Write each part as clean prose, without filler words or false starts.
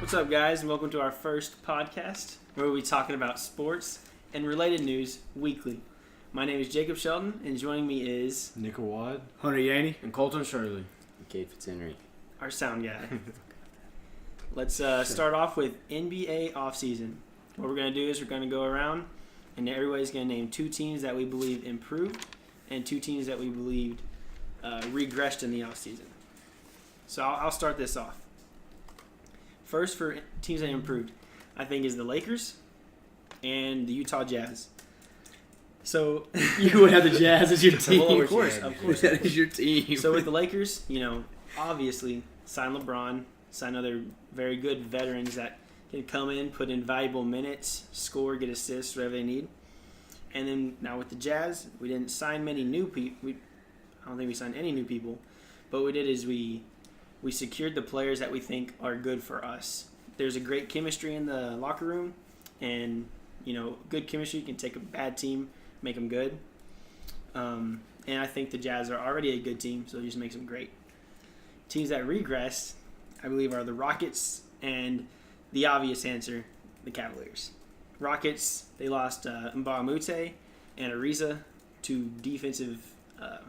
What's up, guys, and welcome to our first podcast where we'll be talking about sports and related news weekly. My name is Jacob Shelton, and joining me is Nick Wad, Hunter Yaney, and Colton Shirley, and Kate Fitzhenry, our sound guy. Let's start off with NBA Offseason. What we're going to do is we're going to go around, and everybody's going to name two teams that we believe improved and two teams that we believed regressed in the offseason. So I'll start this off. First, for teams that improved, I think is the Lakers and the Utah Jazz. So you would have the Jazz as your team. Well, of course. That is your team. So with the Lakers, obviously sign LeBron, sign other very good veterans that can come in, put in valuable minutes, score, get assists, whatever they need. And then now with the Jazz, we didn't sign many new people. I don't think we signed any new people. But what we did is we secured the players that we think are good for us. There's a great chemistry in the locker room, and good chemistry can take a bad team, make them good. And I think the Jazz are already a good team, so it just makes them great. Teams that regress, I believe, are the Rockets and the obvious answer, the Cavaliers. Rockets, they lost Mbamute and Ariza, two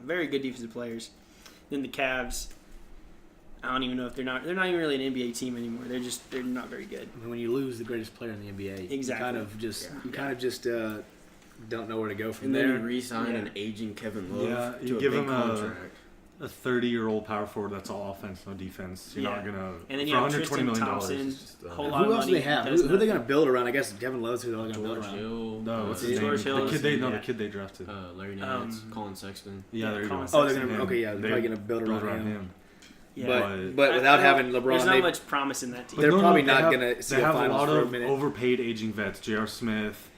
very good defensive players. Then the Cavs, I don't even know if they're not even really an NBA team anymore. They're not very good. I mean, when you lose the greatest player in the NBA, exactly, you kind of just don't know where to go from and there. And then you re-sign an aging Kevin Love you to give a big him contract. a 30-year-old power forward that's all offense, no defense. You're not gonna. And then for you have $120 Tristan million, Thompson. whole lot who of else do money they have? does Who are they going to nothing. build around? I guess Kevin Love's who they're going to build around. Hill, No, what's his name? George Hill. The kid they drafted. Larry Nance, Colin Sexton. Yeah, there you go. Oh, they're going to. Okay, yeah, they're probably going to build around him. Yeah. But without having LeBron, there's not much promise in that team. They're probably not going to see They a have a finals lot for a of minute. overpaid aging vets. J.R. Smith.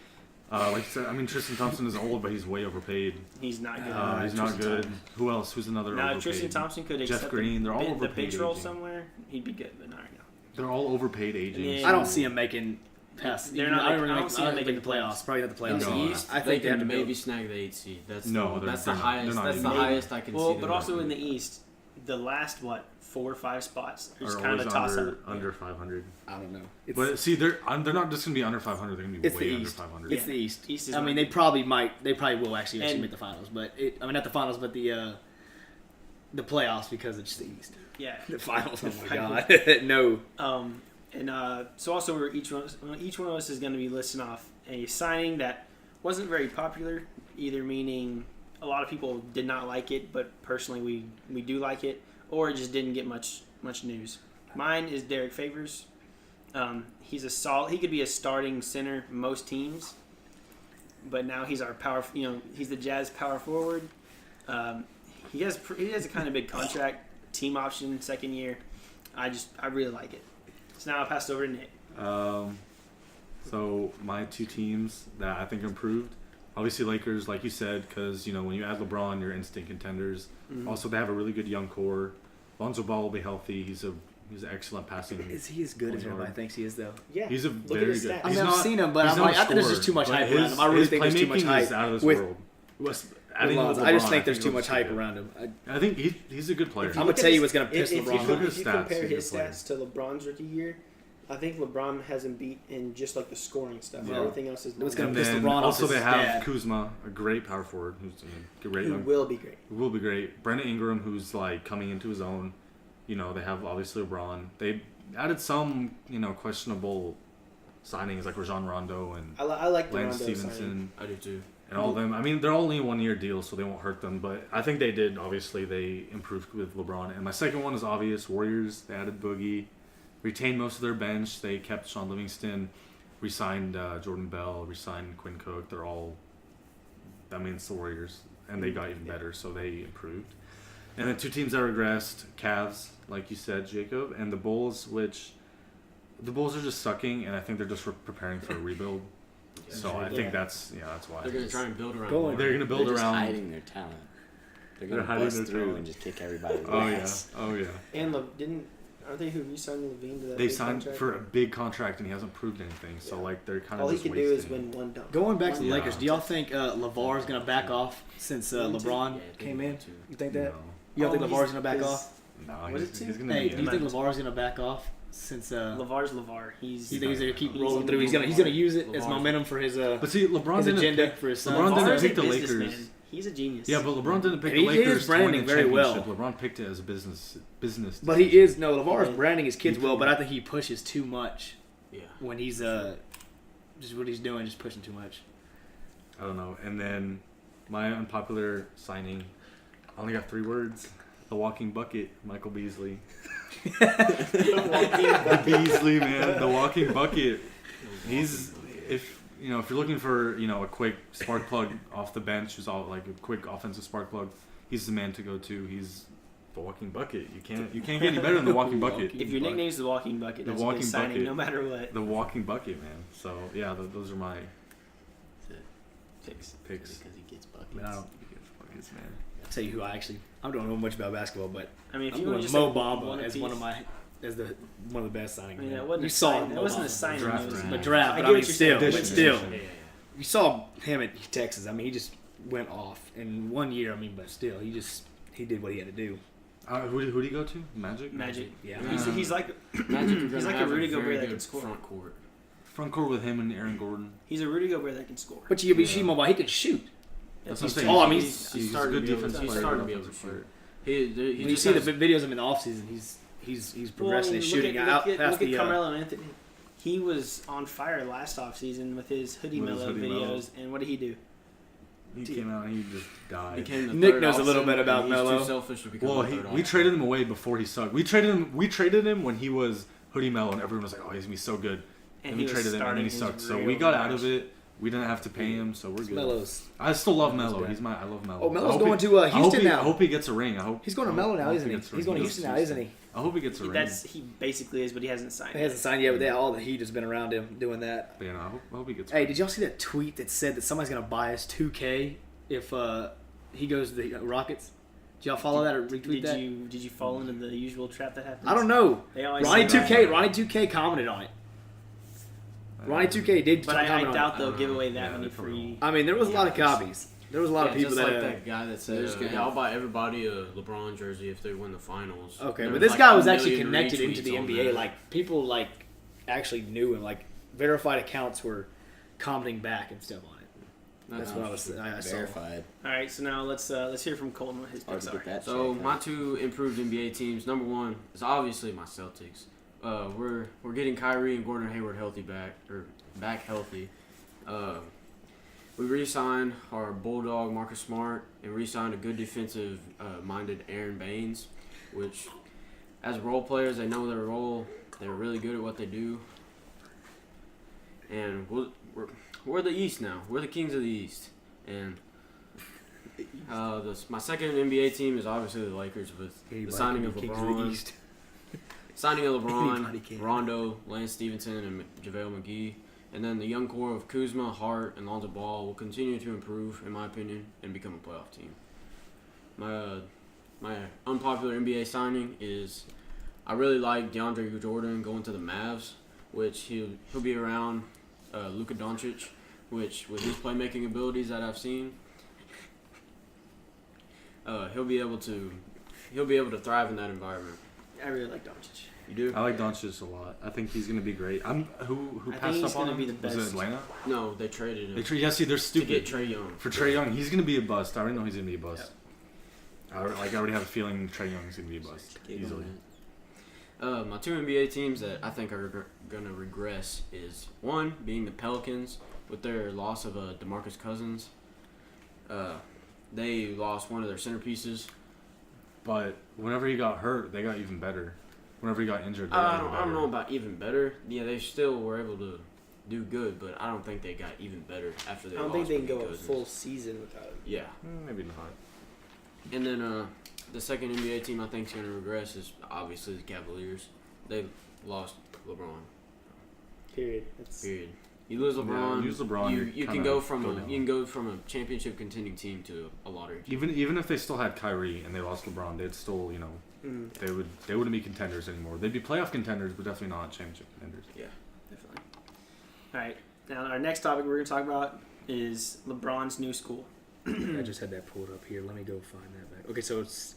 Like I said, Tristan Thompson is old, but he's way overpaid. He's not good. He's not good. Who else? Who's another overpaid? If Tristan Thompson could Jeff accept Green. They're all the overpaid bench role aging. somewhere, he'd be good, but not right now. They're all overpaid agents. I don't see them making past. They're not. I don't see them making making the playoffs. Probably not the playoffs. In the No, East, I they think they have can to maybe snag the 8th seed. That's the they're highest. not That's in the the highest I can see. But also in the East, the last 4 or 5 spots are just Are kind of a always toss up. under 500. I don't know. But see, they're not just gonna be under 500. They're gonna be It's way the under East. 500. It's the East. East is I mean, not- they probably will actually And- make the finals, but not the finals, but the playoffs because it's the East. Yeah. The finals. Oh my finals. God, no. So also each one of us is going to be listing off a signing that wasn't very popular, either meaning a lot of people did not like it, but personally we do like it, or it just didn't get much news. Mine is Derek Favors. He's he could be a starting center most teams, but now he's our he's the Jazz power forward. He has a kind of big contract, team option, second year. I really like it. So now I'll pass it over to Nick. So my two teams that I think improved, obviously Lakers, like you said, because when you add LeBron, you're instant contenders. Mm-hmm. Also, they have a really good young core. Lonzo Ball will be healthy. He's an excellent passing. Is he as good as everybody thinks he is, though? Yeah, He's a look very at his good. stats. I mean, He's I've not- seen him, but he's I'm not like, a I think there's scorer, just too much but hype around him. I really his think there's too much playmaking hype. is out of this with world. I just think there's too much hype around him. I think he's a good player. I'm gonna tell you what's gonna piss If LeBron you off. his stats, compare he's a his good player. stats to LeBron's rookie year, I think LeBron has him beat in just like the scoring stuff. Yeah. Everything else is What's not. gonna And piss then LeBron off also is they his have dad. Kuzma, a great power forward, who's a great Who young. will be great. Who will be great. Brandon Ingram, who's like coming into his own. They have obviously LeBron. They added some questionable signings like Rajon Rondo and I like the Lance Rondo Stevenson signing. I do too. and all of them. I mean, they're only 1-year deals, so they won't hurt them. But I think they did. Obviously, they improved with LeBron. And my second one is obvious. Warriors. They added Boogie, retained most of their bench. They kept Sean Livingston, re-signed Jordan Bell, re-signed Quinn Cook. They're all. That means the Warriors, and they got even better, so they improved. And then two teams that regressed: Cavs, like you said, Jacob, and the Bulls, which. The Bulls are just sucking, and I think they're just preparing for a rebuild. So I think that's why. They're gonna try and build around. Going- They're gonna build They're just around. hiding their talent. They're They're gonna hiding bust their through talent. and just kick everybody's Oh yeah, ass. oh yeah. And aren't they who re-signed Levine to that? They big signed contract? for a big contract, and he hasn't proved anything. So Yeah. like they're kind All of he just can do is wasting. win one dunk. Going back to the Yeah. Lakers, do y'all think LeVar is gonna back off since LeBron Yeah, I think came they in? do. You think No. that? You don't think Oh, LeVar's gonna back off? No, Was he's it going two? to Hey, be do you in. think LeVar's gonna back off since? LeVar's LeVar. He's You think he's gonna keep He's rolling gonna through? be He's gonna LeVar. use it as LeVar's- momentum for his But see, LeBron his didn't agenda pick, for his son. LeBron didn't LeVar's a pick the Lakers. businessman. He's a genius. Yeah, but LeBron didn't pick And the he is Lakers to branding win the very well. championship. LeBron picked it as a business. But he is LeVar's Yeah. branding his kids well, but I think he pushes too much Yeah. when he's just what he's doing, just pushing too much. I don't know. And then my unpopular signing, I only got 3 words. The walking bucket, Michael Beasley. The Beasley, man. The walking bucket. He's, if you're looking for, a quick spark plug off the bench, who's all like a quick offensive spark plug, he's the man to go to. He's the walking bucket. You can't get any better than the walking bucket. If your nickname's the Walking Bucket, The that's a Walking good signing Bucket. no matter what. The walking bucket, man. So yeah, those are my Picks. picks. Because he gets buckets. I mean, I don't Buckets, man. tell you who I don't know much about basketball, but I mean, if I'm you going want just Mo like Bamba one as apiece. one of the best signings. I mean, man. that wasn't You a saw sign. Mo That wasn't a Bamba. signing. Draft, It was right. A draft, I but get I mean, what you're saying, still, but but still, Yeah. you saw him at Texas. I mean, he just went off in 1 year. I mean, but still, he did what he had to do. Who did he go to? Magic. Magic. Yeah. He's like Magic are He's gonna like a have Rudy very Gobert that good can score. front court. Front court with him and Aaron Gordon. he's a Rudy Gobert that can score. But you see Mo Bamba, he can shoot. That's He's what I'm saying. Oh, I mean, he's a starting good to be able- defensive he's player. starting to be able to offensive shoot. player. He When you just see has- the videos of him in the offseason, he's progressing his shooting out Look past at the. Carmelo Anthony. He was on fire last offseason with his Hoodie With his Mellow Hoodie Mellow. videos, and what did he do? He came out and he just died. became the Nick third knows a little option, bit about and he's Melo. too selfish to become Well, the third we option. traded him away before he sucked. We traded him when he was Hoodie Mellow, and everyone was like, "Oh, he's gonna be so good." And we he was traded him, and then he starting sucked. his So real we got out match. of it. We didn't have to pay him, so we're good. Melo's. I still love Melo's Melo. bad. I love Melo. Oh, Melo's I hope going he- to I hope Houston he- now. I hope he gets a ring. I hope He's going to I Melo hope now, he isn't he? gets a He's ring. going to Houston now, isn't he? I hope he gets a ring. He basically is, but he hasn't signed. He hasn't signed yet, but all the heat has been around him doing that. But, I hope he gets. A Hey, ring. did y'all see that tweet that said that somebody's going to buy us 2K if he goes to the Rockets? Did y'all follow that or retweet that? Did you fall into the usual trap that happens? I don't know. They always Ronnie say that. 2K commented on it. Ronnie 2K did But I comment on doubt it. they'll give away that Yeah, many they probably free. won't. I mean, there was a lot of copies. There was a lot of people just that. like that guy that said, They're just gonna "I'll have- buy everybody a LeBron jersey if they win the finals." Okay, There but was this like guy a was actually million connected into retweets the on NBA. that. Like people actually knew him. Like verified accounts were commenting back and stuff on it. That's what I saw. Verified. All right, so now let's hear from Colton what his Hard picks to are. get that So check, my huh? 2 improved NBA teams. Number 1 is obviously my Celtics. We're getting Kyrie and Gordon Hayward back healthy. We re-signed our Bulldog Marcus Smart and re-signed a good defensive minded Aaron Baines, which as role players they know their role. They're really good at what they do. And we're the East now. We're the kings of the East. And my second NBA team is obviously the Lakers with the signing of Kings of the LeBron. East. Signing of Anybody LeBron, can. Rondo, Lance Stevenson, and JaVale McGee. And then the young core of Kuzma, Hart, and Lonzo Ball will continue to improve, in my opinion, and become a playoff team. My unpopular NBA signing is I really like DeAndre Jordan going to the Mavs, which he'll be around Luka Doncic, which with his playmaking abilities that I've seen, he'll be able to thrive in that environment. I really like Doncic. You do? I like Doncic a lot. I think he's gonna be great. Who I think passed he's up on gonna him? be the Was best. it Atlanta? No, they traded him Yeah, see, they're to stupid. get Trae Young. For Trae Young, he's gonna be a bust. I already know he's gonna be a bust. I already have a feeling Trae Young's gonna be a bust easily. My 2 NBA teams that I think are going to regress is one being the Pelicans with their loss of DeMarcus Cousins. They lost one of their centerpieces. But whenever he got hurt, they got even better. Whenever he got injured, they I got don't, even I don't better. know about even better. Yeah, they still were able to do good, but I don't think they got even better after they I don't lost think they can Boogie go a Cousins. full season without him. Yeah. Maybe not. And then the second NBA team I think is going to regress is obviously the Cavaliers. They lost LeBron. Period. That's Period. You lose Yeah, LeBron. lose LeBron, You you're can kinda go from go down. you can go from a championship contending team to a lottery team. Even if they still had Kyrie and they lost LeBron, they'd still they wouldn't be contenders anymore. They'd be playoff contenders, but definitely not championship contenders. Yeah. definitely. All right. Now our next topic we're going to talk about is LeBron's new school. I just had that pulled up here. Let me go find that back. Okay, so it's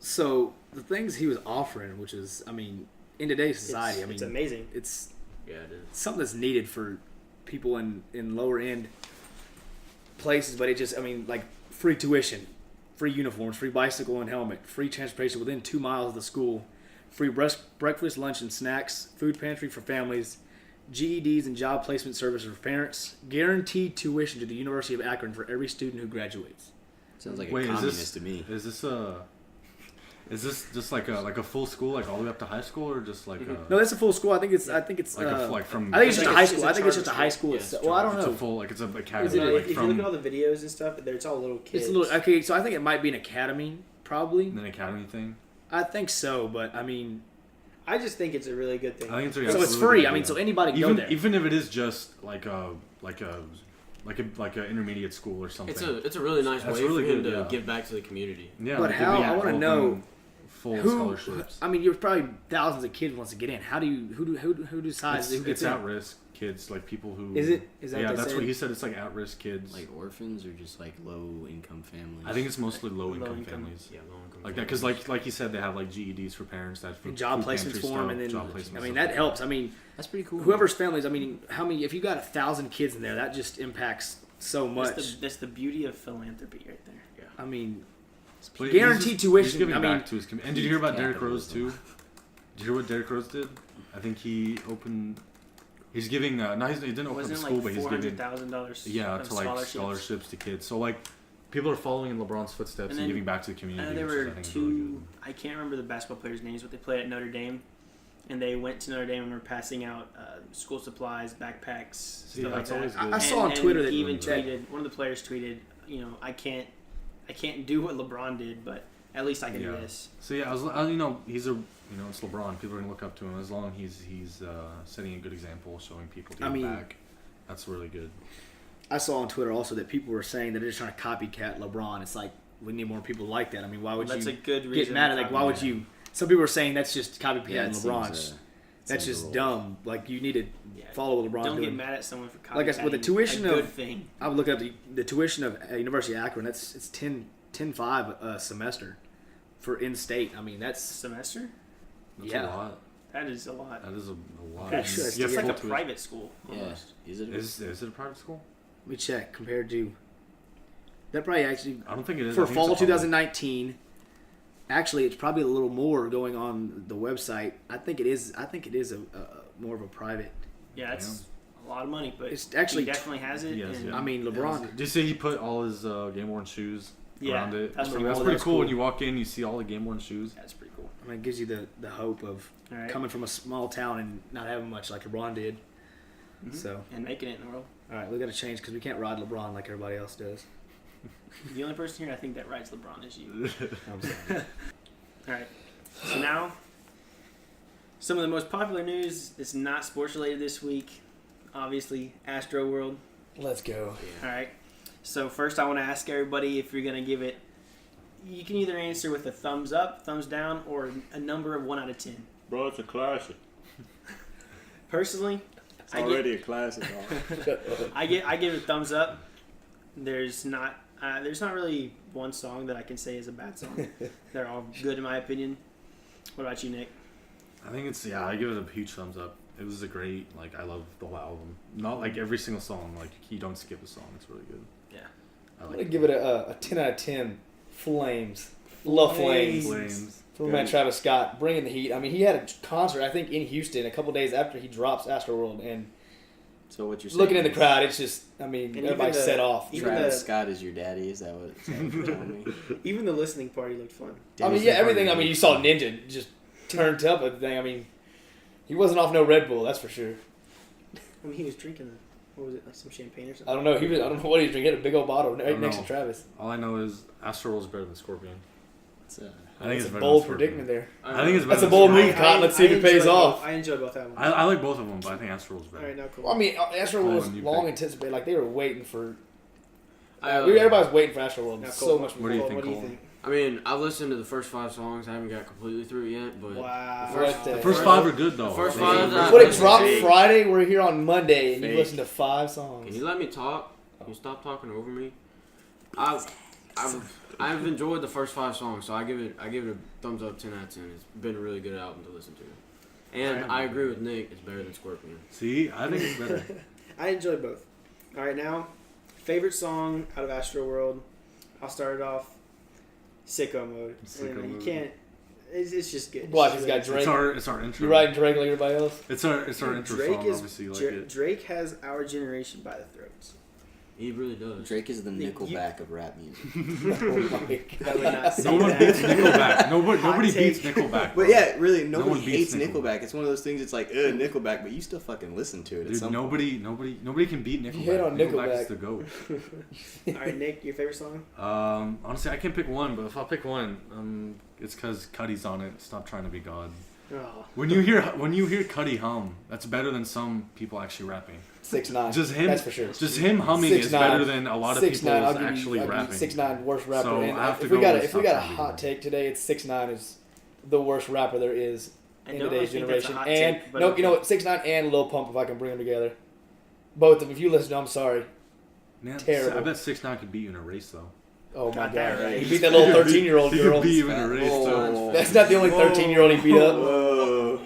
So the things he was offering, which is, I mean, in today's society, it's amazing. It's Yeah, it is. something that's needed for people in lower end places, but it just, I mean, like free tuition, free uniforms, free bicycle and helmet, free transportation within 2 miles of the school, free breakfast, lunch, and snacks, food pantry for families, GEDs and job placement services for parents, guaranteed tuition to the University of Akron for every student who graduates. Sounds like Wait, a is communist this to me. Is this just like a full school, like all the way up to high school, or just like No, that's a full school. I think it's like from? I think it's just a high It's school. a I think it's just a charter high school. school. Yeah, Itself. it's Well, I don't It's a know. full, like it's an Is academy, it- like if you from look at all the videos and stuff, it's all little kids. It's a little okay. So I think it might be an academy, probably. an academy thing. I think so, but I mean, I just think it's a really good thing. I think so it's a really free. good I mean, idea. so anybody can go even there. even if it is just like a intermediate school or something. It's a really nice That's way really for him good, to yeah. give back to the community. Yeah, But like, how- it'd be I wanna open, know full who. scholarships. I mean, you're probably thousands of kids wants to get in. How do you? Who decides who gets It's in? at risk kids, like people who. Is it? Is that Yeah, what they that's said? what he said. It's like at risk kids. Like orphans or just like low income families? I think it's mostly low income Low-income. families. Yeah, low income. Like that, because like you said, they have like GEDs for parents, that And job food placements pantry for them, stuff, and then job placements I mean stuff. that helps. I mean, that's pretty cool. whoever's families. I mean, how many? If you got 1,000 kids in there, that just impacts so much. That's the beauty of philanthropy right there. I mean, But guaranteed he's tuition, giving I mean- back to his community. And did you hear about Derrick Rose too? Capitalism. Did you hear what Derrick Rose did? I think he opened. He's giving. No, he didn't open Wasn't the it school, like but he's giving. $400,000? Yeah, of to like scholarships to kids. So like, people are following in LeBron's footsteps and then- giving back to the community. There which is, were I think, two. really good. I can't remember the basketball players' names, but they played at Notre Dame, and they went to Notre Dame and were passing out school supplies, backpacks, stuff like that's that. always good. I saw on And Twitter that he even that- tweeted. One of the players tweeted, I can't do what LeBron did, but at least I can do Yeah. this. So yeah, it's LeBron. People are gonna look up to him as long as he's setting a good example, showing people to I give mean- back. That's really good. I saw on Twitter also that people were saying that they're just trying to copycat LeBron. It's like we need more people like that. I mean, why would That's you a good reason. get mad at? to Like, why would you? Some people are saying that's just copycatting Yeah, it LeBron. seems, That's seems just a little- dumb. Like you need to Yeah. follow what LeBron's Don't doing. get mad at someone for copycatting. Like I said, with the tuition a good of- thing. I would look up the tuition of University of Akron. It's 10.5 a semester for in state. I mean that's Semester? That's Yeah. a lot. That is a lot. That is a lot. Pretty sure It's Yeah, like full a tuition. private school. Yeah. Almost. Is it? Is it a private school? let me check compared to that probably actually I don't think it is. for I think fall it's a public. 2019. Actually, it's probably a little more going on the website. I think it is a more of a private. Yeah, it's a lot of money, but It's actually he definitely has it. Yes, and yeah. I mean, LeBron. Did you see he put all his game worn shoes Yeah, around it? that's pretty That's cool. pretty That's cool. cool. When you walk in, you see all the game worn shoes. That's pretty cool. I mean, it gives you the hope of All right. coming from a small town and not having much like LeBron did. Mhm. So, And making it in the world. all right, we got to change because we can't ride LeBron like everybody else does. The only person here I think that rides LeBron is you. I'm sorry. All right. So now, some of the most popular news that's not sports related this week. Obviously, ASTROWORLD. Let's go. All right. So first, I want to ask everybody if you're going to give it. You can either answer with a thumbs up, thumbs down, or a number of 1 out of 10. Bro, it's a classic. Personally, It's already a classic. Dog. I give it a thumbs up. There's not really one song that I can say is a bad song. They're all good in my opinion. What about you, Nick? I think I give it a huge thumbs up. It was a great, I love the whole album. Not like every single song, you don't skip a song. It's really good. Yeah. I I'm like gonna give it a 10 out of 10. Flames. Love Flames. Flames. For my man Travis Scott, bringing the heat. I mean, he had a concert, I think, in Houston a couple days after he drops AstroWorld, and So what you're saying? looking in the is crowd, it's just, I mean, And everybody even the- set off. even Travis the- Scott is your daddy. Is that what you're telling me? Even the listening party looked fun. I mean, yeah, everything. I mean, you saw Ninja just turned up at the thing. I mean, he wasn't off no Red Bull, that's for sure. I mean, he was drinking, what was it, like some champagne or I something? don't know. I don't know what he was drinking. He had a big old bottle right don't next know. to Travis. All I know is Astroworld's better than Scorpion. It's, I think That's it's a better bold than Scorpion. predicament there. I think it's better That's a than bold Scorpion. move, Cotton. Let's see if it pays enjoy off. I enjoy both albums. I like both of them, but I think Astroworld's better. All right, now cool. Well, I mean, AstroWorld was Oh, you long pick. anticipated. Like, they were waiting for... I everybody was waiting for AstroWorld Now, so Cole, much What more. do you Cole, think, What do you Cole? think? I mean, I've listened to the first 5 songs. I haven't got completely through it yet, but Wow. What the- The first 5 are good though. The first They- 5 that What, it Listen, dropped fake. Friday? We're here on Monday, and you Fake. listened to 5 songs. Can you let me talk? Can you stop talking over me? I I've enjoyed the first 5 songs, so I give it a thumbs up, 10 out of 10. It's been a really good album to listen to. And I agree with Nick, it's better than Scorpion. See, I think it's better. I enjoy both. All right, now, favorite song out of ASTROWORLD. I'll start it off. Sicko Mode. You can't. It's just good. Watch, he's got Drake. It's our intro. You riding Drake like everybody else? It's our intro Drake song. Obviously, you like it. Drake has our generation by the throats. He really does. Drake is the Nickelback of rap music. I would not say No one that. beats Nickelback. Nobody Hot beats take. Nickelback. But bro. yeah, really, No nobody one beats hates Nickelback. It's one of those things. It's like, Nickelback, but you still fucking listen to it. At Dude, some nobody can beat Nickelback. You hate on Nickelback is Nickelback. the GOAT. All right, Nick, your favorite song? Honestly, I can't pick one, but if I pick one, it's because Cuddy's on it. Stop trying to be God. Oh. When you hear Cuddy hum, that's better than some people actually rapping. 6ix9ine. Just him. That's for sure. Just him humming is 6ix9ine. better than a lot of 6ix9ine, people I'll is give you- actually I'll give you rapping. 6ix9ine, worst rapper. So And I have to if we go got with if we got a Stop Trying to Be hot God. take today, it's 6ix9ine is the worst rapper there is I in don't today's think that's a generation. hot And take, but no, okay. you know what? 6ix9ine and Lil Pump, if I can bring them together, both of them. If you listen to them, I'm sorry. Man, Terrible. I bet 6ix9ine could beat you in a race though. Oh my Got that god, right. he beat that little 13-year-old He girl. could beat you in a race though. Whoa. That's not the only 13-year-old he beat up. Whoa.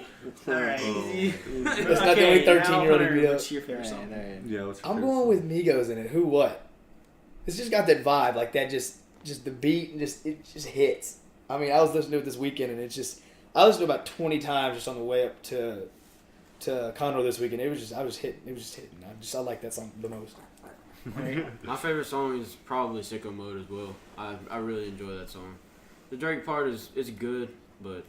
All right. That's not the only 13-year-old he beat up. What's your favorite song? Yeah, what's your I'm favorite going song? with Migos in it. Who what? It's just got that vibe, like that. Just the beat, and it just hits. I mean, I was listening to it this weekend, and I listened to it about 20 times just on the way up to Conroe this weekend. I was just hitting. I like that song the most. My favorite song is probably Sicko Mode as well. I really enjoy that song. The Drake part is good, but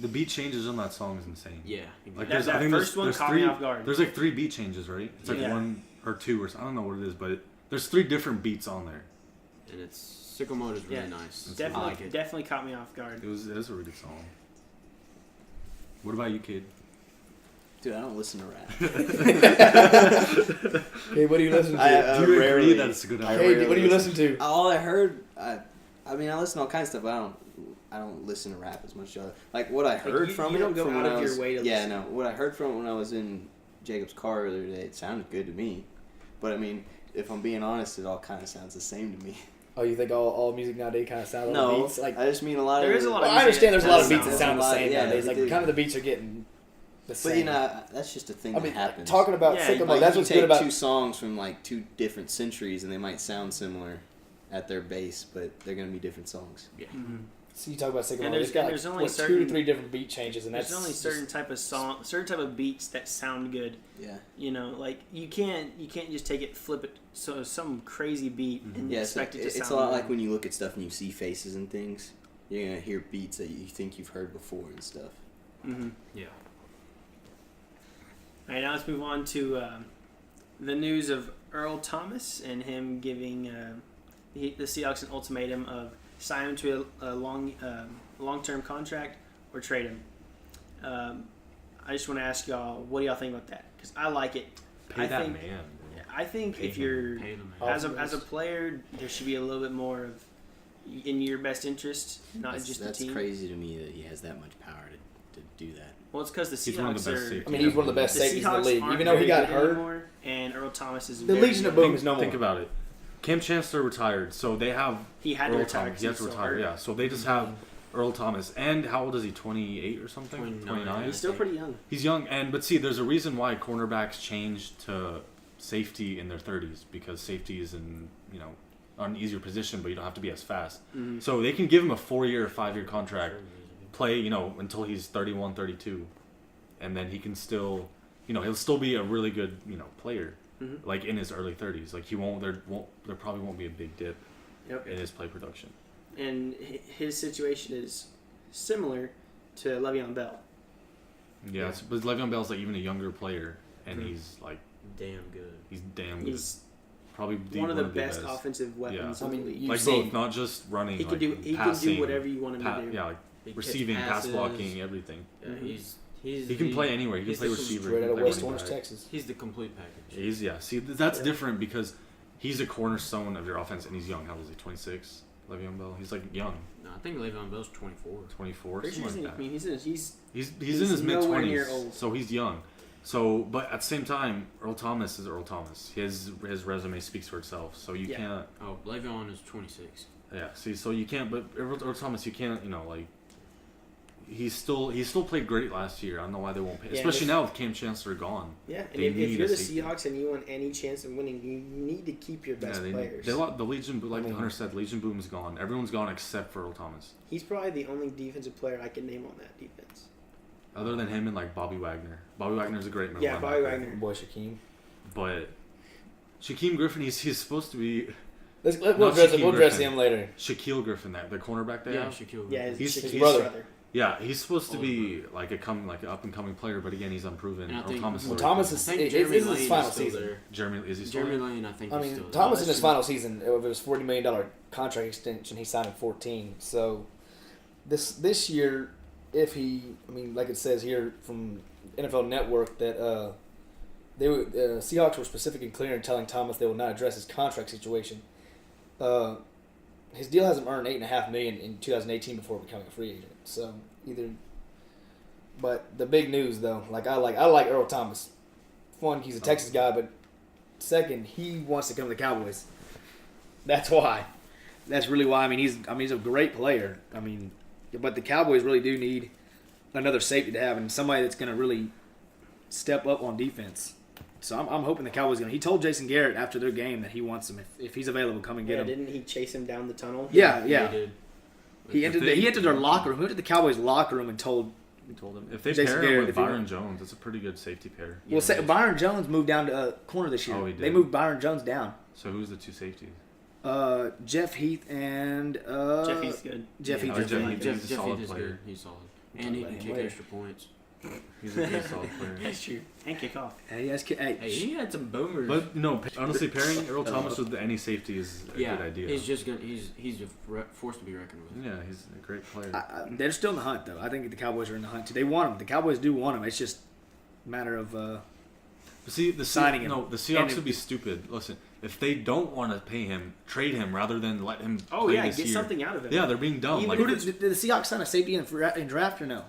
The beat changes on that song is insane. yeah. Like That- that first one caught me off guard. There's like 3 beat changes, right? It's like Yeah. 1 or 2 or I don't know what it is, but there's 3 different beats on there. And Sicko Mode is really Yeah. nice. I Definitely, like it. definitely caught me off guard. It is a really good song. What about you, kid? Dude, I don't listen to rap. Hey, what do you listen to? Do you agree rarely- that it's a good I album? Hey, rarely what do you listen to? All I heard, I mean, I listen to all kinds of stuff. But I don't listen to rap as much. Like what I heard you- from you it. don't go from out when of I your was, way to Yeah, listen. no. What I heard from it when I was in Jacob's car earlier today, it sounded good to me. But I mean, if I'm being honest, it all kind of sounds the same to me. Oh, you think all music nowadays kind of sound like No, beats? Like, I just mean a lot There of. is a lot well, of I understand there's a lot of that beats that sound the sound- same yeah, nowadays. they Like, do. kind of the beats are getting the same. But you know, that's just a thing I mean, that happens. talking about Yeah, Sicko you- Mode, that's you what's take good about. 2 songs from like 2 different centuries, and they might sound similar at their base, but they're gonna be different songs. Mhm. So you talk about Sicko And Mode, there's- it's got and like there's only 2 certain- or 3 different beat changes, and that's There's only certain type of song, certain type of beats that sound good. Yeah. You know, like you can't just take it, flip it, so some crazy beat and Yeah, so expect it to it's sound a lot good. like when you look at stuff and you see faces and things. You're gonna hear beats that you think you've heard before and stuff. Mm-hmm. Yeah. All right, now let's move on to the news of Earl Thomas and him giving the Seahawks an ultimatum of sign him to a long-term contract or trade him. I just want to ask y'all, what do y'all think about that? Because I like it. Pay I that think, man. I think Pay if him. you're Pay them, Oh. man. as a player, there should be a little bit more of in your best interest, not just the That's team. crazy to me that he has that much power to do that. Well, it's because the Seahawks He's one of the best are. safeties. I mean, he's one of the best The safeties in the Seahawks league. aren't Even though he very got good hurt, anymore, and Earl Thomas is the very Legion of good. Boom is no more. Think about it. Cam Chancellor retired, so they have He had to Earl retire. Thomas. He has to because he's so retire, hurt. yeah. So they just have Earl Thomas. And how old is he? 28 or something? 29. He's still pretty young. He's young, but see, there's a reason why cornerbacks changed to safety in their 30s, because safety is in an easier position, but you don't have to be as fast. Mm-hmm. So they can give him a 4-year, 5-year contract, play until he's 31, 32, and then he can still, he'll still be a really good player, Mhm. like in his early 30s. Like there probably won't be a big dip Yep. in his play production. And his situation is similar to Le'Veon Bell. Yeah, but Le'Veon Bell's like even a younger player, and Mhm. he's like Damn good. he's damn good. He's Probably one of the best offensive weapons Yeah. in I the mean, league. you- like seen- both, not just running. He like can passing, do whatever you want him to do. Yeah, like He catch receiving, pass passes. blocking, everything. Yeah, Mhm. he's He can play anywhere. He can he's play the receiver. Straight he out can of play West running Orange, back. Texas. He's the complete package. See, that's Yeah. different because he's a cornerstone of your offense, and he's young. How old is he? 26. Le'Veon Bell. He's like young, No, I think Le'Veon Bell's 24. 24, Pretty sure something he's, like I that. mean, he's He's in his mid nowhere near 20s, old. so he's young. So, but at the same time, Earl Thomas is Earl Thomas. His resume speaks for itself. So you Yeah. can't. Oh, Le'Veon is 26. Yeah. See, so you can't. But Earl Thomas, you can't. He still played great last year. I don't know why they won't pay, Yeah, especially now with Cam Chancellor gone. Yeah, and They if need you're a the safety. Seahawks and you want any chance of winning, you need to keep your best players. The Legion, like Hunter said, Legion Boom's gone. Everyone's gone except for Earl Thomas. He's probably the only defensive player I can name on that defense. Other than him and like Bobby Wagner. Bobby Wagner's a great middle Yeah, Bobby linebacker. Wagner. Boy, Shaquem. But Shaquem Griffin, he's supposed to be We'll Not address Shaquem him Griffin. later. Shaquille Griffin, the cornerback they Yeah, have. Shaquille. Yeah, He's Shaquille's his brother. Yeah, he's supposed to be like an up and coming player, but again, he's unproven. And I Earl think- Thomas. Well, is Thomas I is think it Jeremy is Lane his final is still season. there. Jeremy is he still Jeremy there? Lane, I think I he's mean, still there. Thomas in his final season, it was $40 million contract extension. He signed in 14. So this year, if he, like it says here from NFL Network that Seahawks were specific and clear in telling Thomas they will not address his contract situation. His deal has him earned $8.5 million in 2018 before becoming a free agent. So either. But the big news though, I like Earl Thomas. One, he's a Texas guy, but second, he wants to come to the Cowboys. That's why. That's really why. He's a great player. But the Cowboys really do need another safety to have and somebody that's going to really step up on defense. So I'm hoping the Cowboys going to. He told Jason Garrett after their game that he wants him if he's available, come and get him. Didn't he chase him down the tunnel? Yeah. He did. He entered their locker room. He went to the Cowboys locker room and told. He told him if they Jason pair Garrett, him with if he- Byron Jones, that's a pretty good safety pair. Yeah, Well, Byron Jones moved down to corner this year. Oh, he did. They moved Byron Jones down. So who's the two safeties? Jeff Heath and Jeff Heath's good. Jeff Yeah, Heath. I like is Jeff really Heath. good. He's a Jeff solid Heath is player. good. He's solid. And he about can him kick later. extra points. He's a good solid player. That's true. And kick off. Hey, Hey, he had some boomers. But no, honestly, pairing Earl Thomas with any safety is a yeah, good idea. he's just gonna. He's a force to be reckoned with. Yeah, he's a great player. They're still in the hunt, though. I think the Cowboys are in the hunt too. They want him. The Cowboys do want him. It's just a matter of. But see, the signing him. No, the Seahawks And would be stupid. Listen, if they don't want to pay him, trade him rather than let him. play this get year. something out of him. Yeah, they're being dumb. Even Like, did the Seahawks sign a safety in draft or no?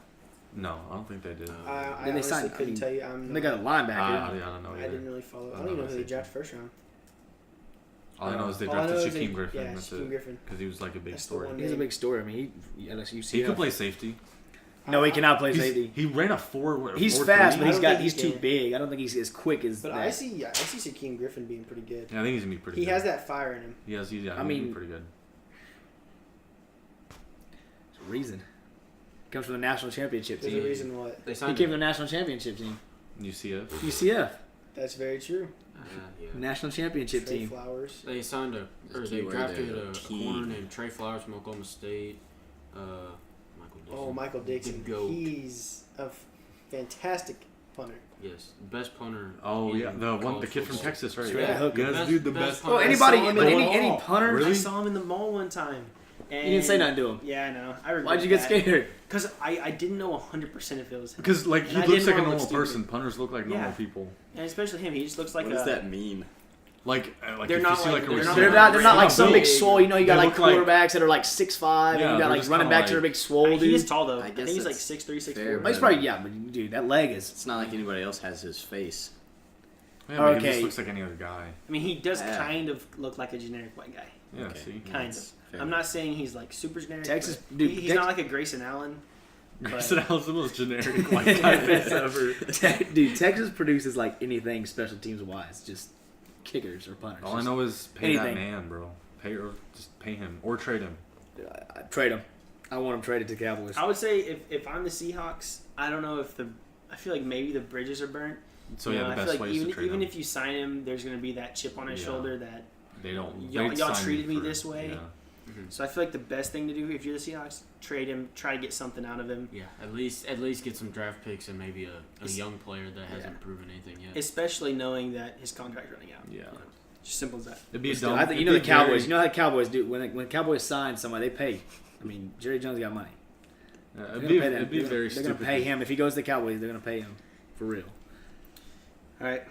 no, I don't think they did. I Then they honestly signed- couldn't tell you. They got a linebacker. I don't know. I Either. didn't really follow. I I don't even know don't who they know. drafted first round. All I know is they All I drafted know is Shaquem Griffin. Yeah, that's Shaquem it. Griffin. Because he was like a big That's the story. one. He's a big story. LSU. He could play safety. No, he cannot play safety. He ran a 4. He's 4.3. fast, but I don't think he's he too can. big. I don't think he's as quick as. But that. I see Shaquem Griffin being pretty good. Yeah, I think he's gonna be pretty. He good. has that fire in him. He has. Yeah, I I mean, mean- pretty good. There's a reason. Comes from the national championship There's a team. reason what. They He signed came him. from the national championship team. UCF. UCF, That's very true. Yeah. national championship Trey team. Flowers. They signed The they keyword drafted there, a key. corner named Trey Flowers from Oklahoma State. Michael Dixon. Oh, Michael Dixon. The GOAT. He's a fantastic punter. Yes, best punter. Oh in yeah, the college kid from football. Texas, right? Straight hooker. Yes, Best- dude, the best best. punter. Oh, I anybody, saw him in the any mall. punter? Really? I saw him in the mall one time. And You didn't say nothing to him. Yeah, I know. I regret Why'd you get scared? Because I didn't know 100% if it was him. Because like And he I looks didn't like a wanna look normal stupid. person. Punters look like normal Yeah. people. And especially him. He just looks like What does that mean? Like They're if not you see like- like a they're receiver. They're not like some big big. swole. You know, you got They like look like- quarterbacks that are like 6'5", Yeah, and you got they're like just running kinda backs that are like- big swole, He dude. is tall though. I I guess think he's like that's 6'3", 6'4". fair, But he's probably but dude, that leg is. It's not like anybody else has his face. Yeah, but he Okay. just looks like any other guy. I mean, he does Yeah. kind of look like a generic white guy. Yeah, Okay. see. Kind That's of. fair. I'm not saying he's like super generic. Texas- but dude, he's Tex- not like a Grayson Allen. Grayson Allen's the most generic white guy face ever. Dude, Texas produces like anything special teams wise, just kickers or punters. All I know is pay that anything. man, bro. Just pay him or trade him. I trade him. I want him traded to Cowboys. I would say if I'm the Seahawks, I don't know if I feel like maybe the bridges are burnt. So You yeah, know, the I best feel like way is to trade even him. if you sign him, there's going to be that chip on his Yeah. shoulder that. They don't. Y'all they'd sign treated me for- this way. Yeah. So I feel like the best thing to do if you're the Seahawks, trade him, try to get something out of him. Yeah, at least get some draft picks and maybe a young player that hasn't proven anything yet. Especially knowing that his contract's running out. Yeah. Just simple as that. It'd be a Still, dumb. I think you know the Cowboys. You know how the Cowboys do when Cowboys sign somebody, they pay. I mean, Jerry Jones got money. Yeah, They're it'd gonna be, pay them. it'd be They're very They're stupid. gonna pay him if he goes to the Cowboys. They're gonna pay him for real. All right,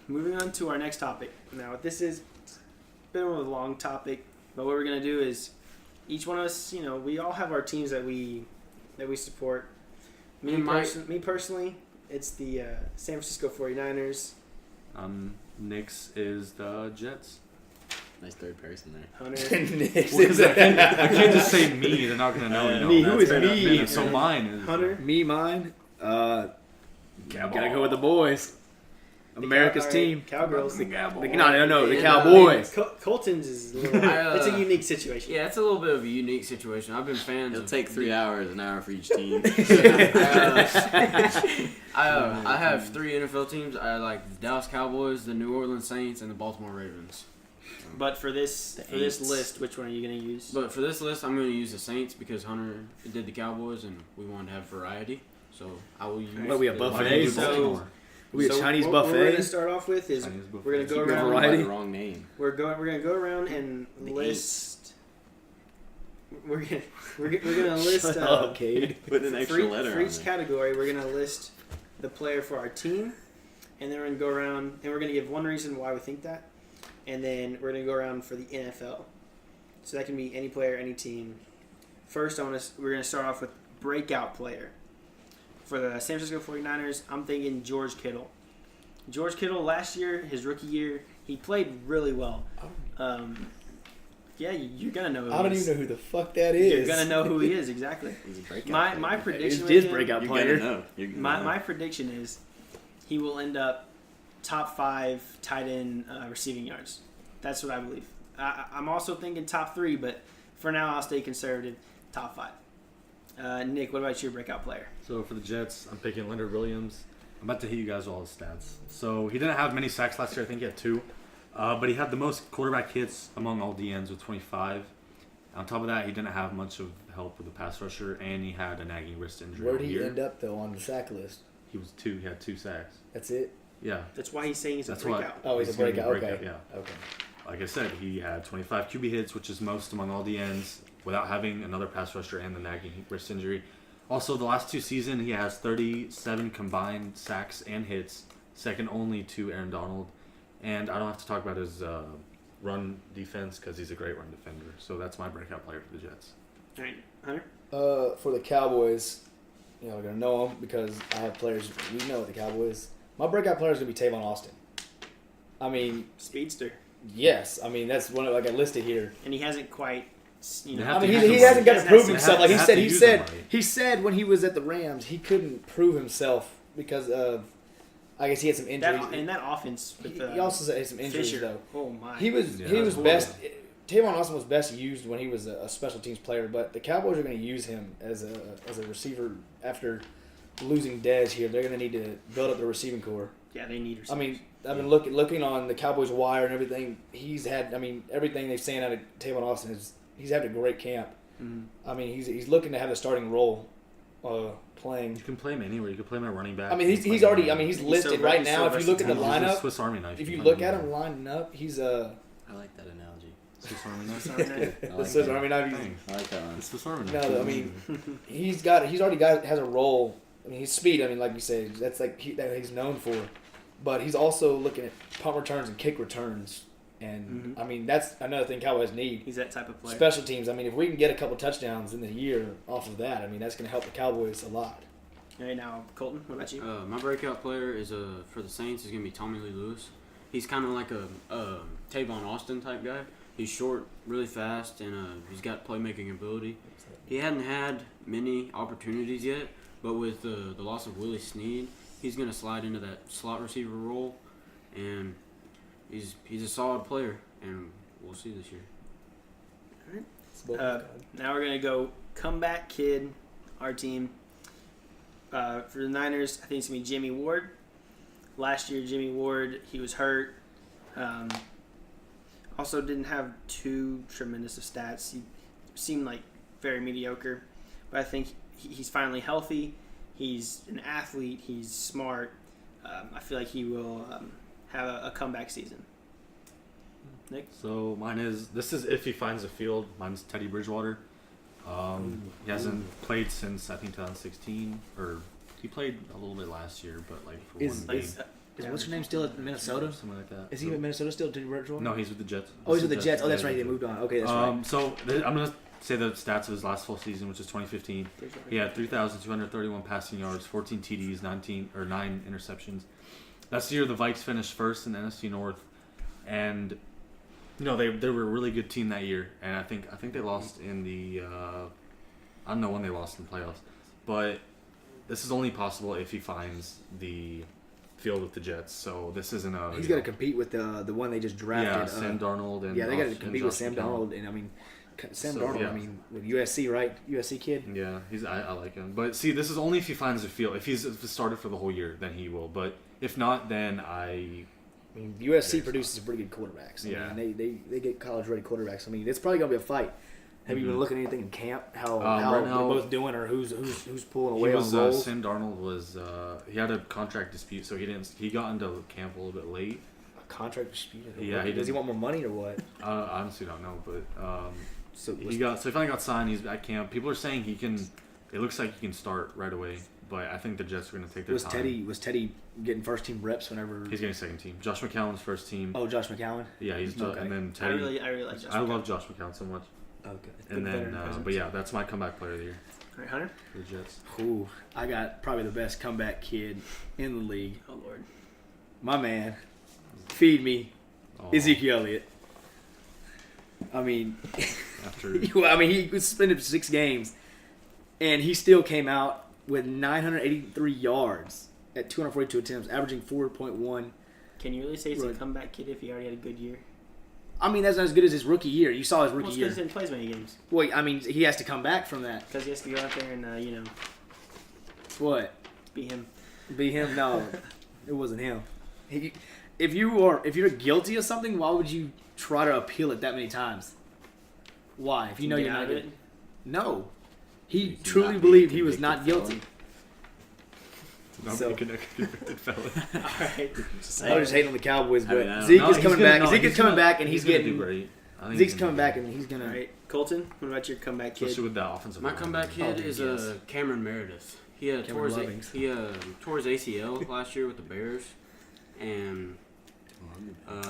moving on to our next topic. Now, this is a bit of a long topic, but what we're gonna do is each one of us, we all have our teams that we support. Me personally, it's the San Francisco 49ers. Knicks is the Jets. Nice third person there. Hunter. Well, 'cause I can't just say me. They're not gonna know. You know Me, who that's is fair enough. me? Yeah, so mine is Hunter. Me, mine. Gotta go with the boys. The America's all right, team. Cowgirls. No, the Yeah, Cowboys. Colton's is a little. It's a unique situation. Yeah, it's a little bit of a unique situation. I've been fans. It'll of take 3 hours, an hour for each team. I have 3 NFL teams. I like the Dallas Cowboys, the New Orleans Saints, and the Baltimore Ravens. But for this Aints. list, which one are you gonna use? But for this list, I'm going to use the Saints because Hunter did the Cowboys, and we wanted to have variety. So I will use. What, we have the- buffet? Why do you do So- Baltimore? We have Chinese what we're buffet. gonna start off with is Chinese buffet. we're gonna go You're around. going by Variety? the wrong name. We're gonna go around and The list. We're gonna list. Shut up, Cade. Put an extra letter for on each there. category. We're gonna list the player for our team, and then we're gonna go around and we're gonna give one reason why we think that, and then we're gonna go around for the NFL. So that can be any player, any team. First, we're gonna start off with breakout player. For the San Francisco 49ers, I'm thinking George Kittle. George Kittle last year, his rookie year, he played really well. Yeah, you're gonna know who I he don't is. even know who the fuck that is. You're gonna know who he is exactly. He's a breakout My player. prediction. It's with his him- breakout You're player. gonna know. You're gonna know. My prediction is he will end up top 5 tight end receiving yards. That's what I believe. I'm also thinking top 3, but for now I'll stay conservative. Top 5. Nick, what about your breakout player? So for the Jets, I'm picking Leonard Williams. I'm about to hit you guys with all his stats. So he didn't have many sacks last year. I think he had 2. But he had the most quarterback hits among all DNs with 25. On top of that, he didn't have much of help with the pass rusher, and he had a nagging wrist injury. Where all did he year. end up though on the sack list? He was 2. He had 2 sacks. That's it. Yeah. That's why he's saying he's a That's why- breakout. Oh, he's a gonna be breakout. Okay. Yeah. Okay. Like I said, he had 25 QB hits, which is most among all DNs, without having another pass rusher and the nagging wrist injury. Also, the last 2 seasons, he has 37 combined sacks and hits, second only to Aaron Donald. And I don't have to talk about his run defense because he's a great run defender. So that's my breakout player for the Jets. All right, Hunter. For the Cowboys, we're gonna know them because I have players we know at the Cowboys. My breakout player is gonna be Tavon Austin. I mean, Speedster. yes. I mean that's one of, like I listed here. And he hasn't quite, They I have mean, to he use hasn't got to They prove have- himself. they Like he have said, to he use said, him, right? he said when he was at the Rams, he couldn't prove himself because of, I guess he had some injuries. that offense with He also had some injuries Fisher. though. Oh my. He was Yeah, he was that's best. Tavon Austin was best used when he was a special teams player, but the Cowboys are going to use him as a receiver after losing Dez here. They're going to need to build up the receiving core. Yeah, they need. I mean, I've been looking on the Cowboys wire and everything. He's had. I mean, everything they've seen out of Tavon Austin is he's had a great camp. Mm-hmm. I mean, he's looking to have a starting role, playing. You can play him anywhere. You can play him at running back. I mean, You can he's play him already. I at- mean, he's He's listed so right he's now. so If you look at the he's a lineup, Swiss Army knife. if you can look play at him him lined up, he's I like that analogy. Swiss Army knife. I like Swiss that. Army knife. Dang, I like that one. it's Swiss Army knife. No, I mean, he's already has a role. I mean, his speed. I mean, like you said, that's like that he's known for. But he's also looking at punt returns and kick returns, and Mhm. I mean that's another thing Cowboys need. He's that type of player. Special teams. I mean, if we can get a couple touchdowns in the year off of that, I mean that's going to help the Cowboys a lot. All right, now Colton, what about you? My breakout player is for the Saints is gonna be Tommy Lee Lewis. He's kind of like a Tavon Austin type guy. He's short, really fast, and he's got playmaking ability. He hadn't had many opportunities yet, but with the loss of Willie Snead, he's gonna slide into that slot receiver role, and he's a solid player, and we'll see this year. Now we're gonna go comeback kid, our team. For the Niners, I think it's gonna be Jimmy Ward. Last year, Jimmy Ward, he was hurt. Also, didn't have too tremendous of stats. He seemed like very mediocre, but I think he's finally healthy. He's an athlete. He's smart. I feel like he will have a comeback season. Nick? So mine is if he finds a field. Mine's Teddy Bridgewater. He hasn't played since I think 2016, or he played a little bit last year, but like for Is- one game, Is what's her name still at Minnesota? something like that. Is he in Minnesota still? Teddy Bridgewater? No, he's with the Jets. Oh, he's with the Jets. Oh, that's Yeah, right. They he's with moved on. Okay, that's the- right. So I'm gonna say the stats of his last full season, which is 2015. He had 3,231 passing yards, 14 TDs, 9 interceptions. That's the year the Vikes finished first in the NFC North, and No, they were a really good team that year, and I think they lost in the I don't know when they lost in the playoffs, but this is only possible if he finds the field with the Jets. So this isn't a. He's got to compete with the one they just drafted. Yeah, Sam Darnold and yeah, they got to and compete with Josh Sam McCown. Darnold, and I mean, Sam So, Darnold. yeah. I mean, with USC, right? USC kid. Yeah, I like him, but see, this is only if he finds a field. If he's started for the whole year, then he will. But if not, then I mean, USC produces pretty good quarterbacks. Yeah. I mean, they get college ready quarterbacks. I mean, it's probably gonna be a fight. Have you been looking at anything in camp? How right they're now- both doing, or who's pulling away he was on roles? Sam Darnold was he had a contract dispute, so he got into camp a little bit late. A contract dispute. Yeah, he does he did. want more money or what? I honestly don't know, but So he finally got signed. He's at camp. People are saying he can. It looks like he can start right away, but I think the Jets are going to take their time. Was Teddy getting first team reps whenever? He's getting second team. Josh McCown's first team. Oh, Josh McCown. Yeah, he's Okay. and then I Teddy. really like Josh. I love Josh McCown so much. Okay. And Good then, veteran presence. but yeah, that's my comeback player of the year All right, Hunter. for the Jets. Ooh, I got probably the best comeback kid in the league. Oh Lord. My man, feed me, Oh, Ezekiel Elliott. I mean, After he was suspended for 6 games, and he still came out with 983 yards at 242 attempts, averaging 4.1. Can you really say he's a Right. comeback kid if he already had a good year? I mean, that's not as good as his rookie year. You saw his Well, rookie it's year. because he didn't play as many games. Well, I mean, he has to come back from that. Because he has to go out there and What? beat him. Be him? No, it wasn't him. If you're guilty of something, why would you try to appeal it that many times? Why? If you know Get you're out not of guilty. it. No, he He's truly not believed being he was not convicted guilty. not So- making a convicted felon. All right. I was just hating on the Cowboys, I but mean, I don't Zeke know. is coming back. Zeke is coming back, and he's gonna getting. do great. I think Zeke's he's gonna coming do back, great. and he's gonna. All right, Colton. What about your comeback kid? Especially with that offensive My line. comeback kid Oh, is yes. Cameron Meredith. He Cameron tore his Lovings. tore his ACL last year with the Bears, and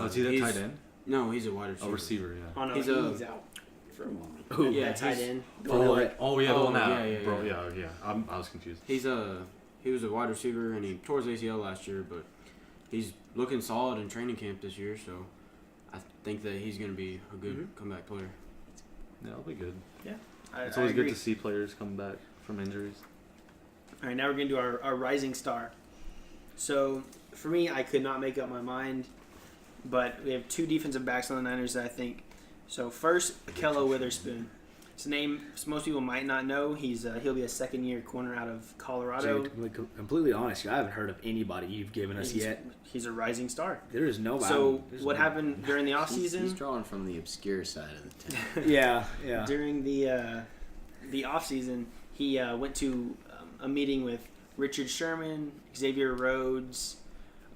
Is he the he's- tight end? No, he's a wide receiver. Oh, receiver, yeah. Oh no, He's he's, a- out for a moment. Who? Yeah, That tight he's- end. For what? Oh yeah, the Oh, one that yeah, bro. yeah. Yeah. I was confused. He was a wide receiver, and he tore his ACL last year, but he's looking solid in training camp this year. So I think that he's going to be a good comeback player. Yeah, it'll be good. It's I always good agree. to see players come back from injuries. All right, now we're going to do our rising star. So, for me, I could not make up my mind, but we have 2 defensive backs on the Niners that I think. So, first, Akello Witherspoon. It's a name most people might not know. He'll be a second-year corner out of Colorado. Dude, to be completely honest, I haven't heard of anybody you've given us yet. He's a rising star. There is no. So, there's what no- happened during the He's offseason? drawing from the obscure side of the town. Yeah. During the offseason, he went to a meeting with Richard Sherman, Xavier Rhodes.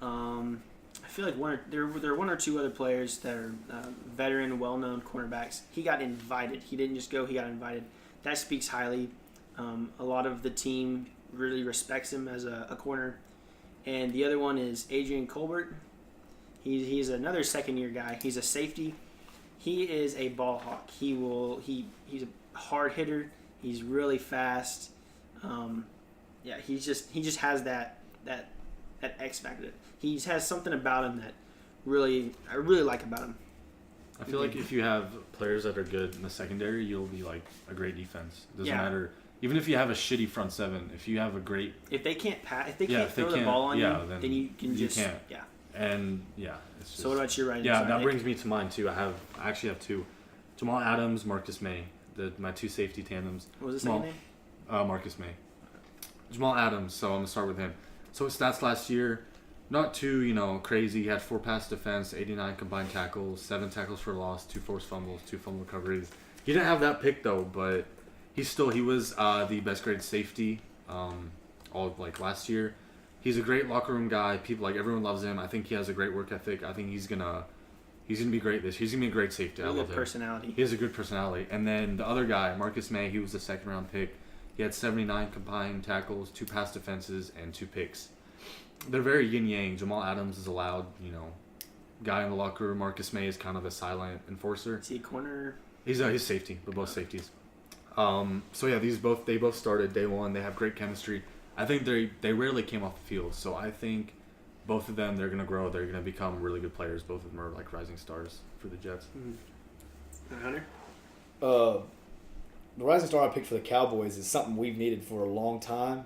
I feel like there were 1 or 2 other players that are veteran, well-known cornerbacks. He got invited. He didn't just go. He got invited. That speaks highly. A lot of the team really respects him as a corner. And the other one is Adrian Colbert. He's another second-year guy. He's a safety. He is a ball hawk. He's a hard hitter. He's really fast. He just has that X factor. He has something about him that I really like about him. I feel like if you have players that are good in the secondary, you'll be like a great defense. It doesn't Yeah. matter. Even if you have a shitty front seven, if you have a great If they can't pass, if they Yeah, can't if they throw the can't- ball on yeah, you, then then you can you just can't. yeah. and it's just, So what about your rising yeah, star, that Nick? brings me to mine too. I actually have 2. Jamal Adams, Marcus May, my 2 safety tandems. What was the Jamal- second name? Marcus May. Jamal Adams, so I'm going to start with him. So his stats last year, not too, crazy. He had 4 pass defense, 89 combined tackles, 7 tackles for loss, 2 forced fumbles, 2 fumble recoveries. He didn't have that pick though, but he was the best graded safety all last year. He's a great locker room guy. People everyone loves him. I think he has a great work ethic. I think he's gonna be great He's gonna be a great safety. I Really love good him. personality. He has a good personality. And then the other guy, Marcus May, he was the 2nd round pick. He had 79 combined tackles, 2 pass defenses, and 2 picks. They're very yin yang. Jamal Adams is a loud, guy in the locker room. Marcus May is kind of a silent enforcer. Is he a corner? He's safety. They're both safeties. So yeah, they both started day 1. They have great chemistry. I think they rarely came off the field. So I think both of them, they're going to grow. They're going to become really good players. Both of them are like rising stars for the Jets. Hunter? The rising star I picked for the Cowboys is something we've needed for a long time,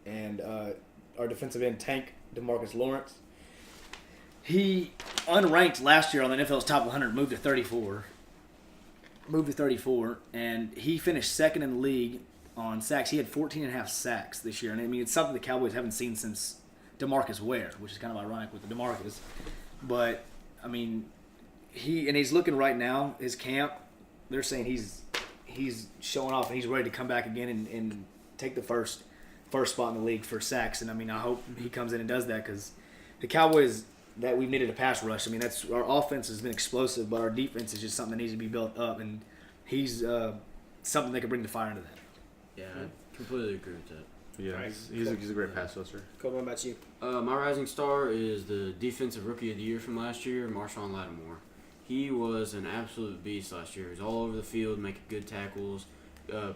and our defensive end tank, DeMarcus Lawrence. He unranked last year on the NFL's top 100, moved to 34, and he finished second in the league on sacks. He had 14.5 sacks this year, and I mean it's something the Cowboys haven't seen since DeMarcus Ware, which is kind of ironic with the DeMarcus. But I mean, he's looking right now. His camp, they're saying he's showing off and he's ready to come back again and take the first spot in the league for sacks. And I mean, I hope he comes in and does that because the Cowboys that we've needed a pass rush. I mean, that's our offense has been explosive, but our defense is just something that needs to be built up, and he's something that can bring the fire into that. Yeah, I completely agree with that. Yeah, Right. he's a great pass rusher. Colton, what about you? My rising star is the defensive rookie of the year from last year, Marshawn Lattimore. He was an absolute beast last year. He was all over the field, making good tackles,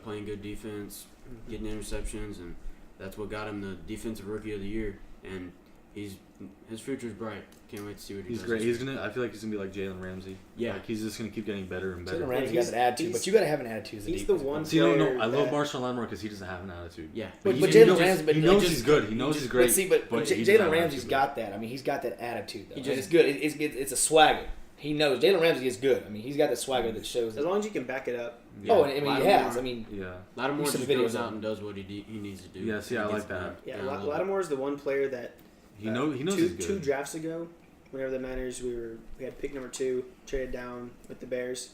playing good defense, getting interceptions, and that's what got him the defensive rookie of the year. And his future's bright. Can't wait to see what he He's does. great. I feel like he's gonna be like Jalen Ramsey. Yeah. Like he's just gonna keep getting better and better. Jalen Ramsey He's- got an attitude, he's- but you got to have an attitude as a He's the defensive one player. See, no, player I love that- Marshall Lattimore because he doesn't have an attitude. Yeah. But he Jalen knows- Ramsey, but he knows just- he's good. He knows he's great. But see, but he doesn't Jalen have Ramsey's attitude. got that. I mean, he's got that attitude. Though. He And just- it's good. It's a swagger. He knows Jalen Ramsey is good. I mean, he's got that swagger that shows. As long as you can back it up. Yeah. Oh, and I mean, he Lattimore. has. I mean, Yeah. Lattimore There's some just goes videos out of and does what he needs to do. Yeah, see, I He like gets that. Yeah, down a little Lattimore is the one player that He knows he's two good. drafts ago, whenever the Niners we had pick number 2, traded down with the Bears.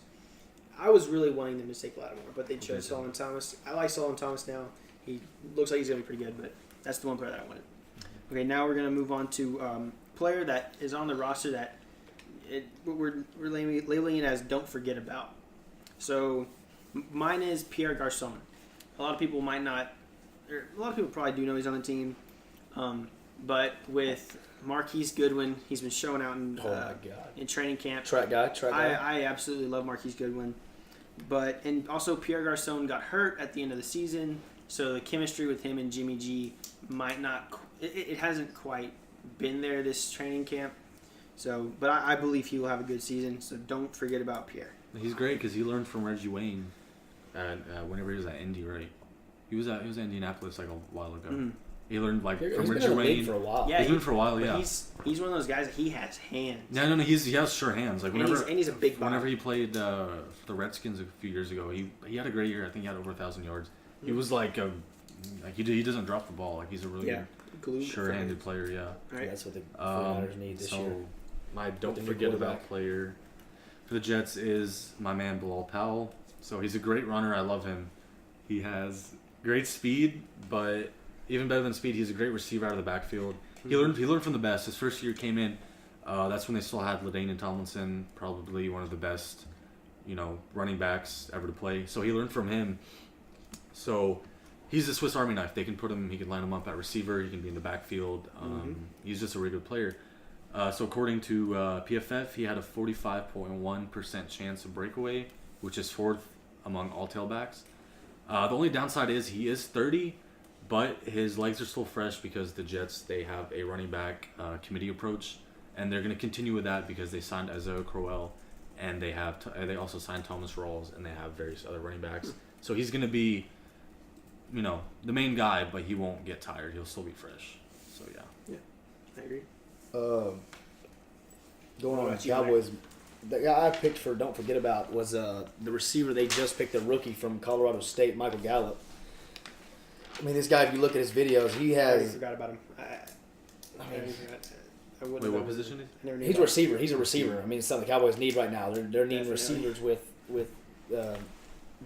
I was really wanting them to take Lattimore, but they chose Solomon Thomas. I like Solomon Thomas now. He looks like he's gonna be pretty good, but that's the one player that I wanted. Okay, now we're gonna move on to player that is on the roster that we're labeling it as don't forget about. So mine is Pierre Garçon. A lot of people might not, or a lot of people probably do know he's on the team, but with Marquise Goodwin, he's been showing out in oh my God, in training camp. track guy. I absolutely love Marquise Goodwin, and also Pierre Garçon got hurt at the end of the season, so the chemistry with him and Jimmy G might not. It hasn't quite been there this training camp. So, but I believe he will have a good season. So don't forget about Pierre. He's great because he learned from Reggie Wayne, whenever he was at Indy, right? He was at Indianapolis like a while ago. Mhm. He learned like He's from been Reggie in the league Wayne. for a while. Yeah, He's been for a while, But yeah. he's one of those guys that he has hands. No, he has sure hands. Like And whenever he's a big body. whenever he played for the Redskins a few years ago, he had a great year. I think he had over 1,000 yards. He was like he doesn't drop the ball. Like he's a really Yeah. Glue good, sure-handed player. Yeah. Right. That's what the 49ers need this year. My don't The new forget about quarterback. player for the Jets is my man Bilal Powell. So he's a great runner. I love him. He has great speed, but even better than speed, he's a great receiver out of the backfield. He learned from the best. His first year came in. That's when they still had LaDainian Tomlinson, probably one of the best, running backs ever to play. So he learned from him. So he's a Swiss Army knife. They can put him. He can line him up at receiver. He can be in the backfield. He's just a really good player. So according to PFF, he had a 45.1% chance of breakaway, which is 4th among all tailbacks. The only downside is he is 30, but his legs are still fresh because the Jets, they have a running back committee approach, and they're going to continue with that because they signed Isaiah Crowell, and they also signed Thomas Rawls, and they have various other running backs. So he's going to be, the main guy, but he won't get tired. He'll still be fresh. So yeah. I agree. Going What on about the you, Mike? Cowboys, the guy I picked for don't forget about was the receiver they just picked, the rookie from Colorado State, Michael Gallup. I mean, this guy, if you look at his videos, he I already has. forgot about him. I mean, I wouldn't Wait, what have- position is I never knew he's a about receiver. He's a receiver. I mean, it's something the Cowboys need right now. They're needing Definitely. receivers with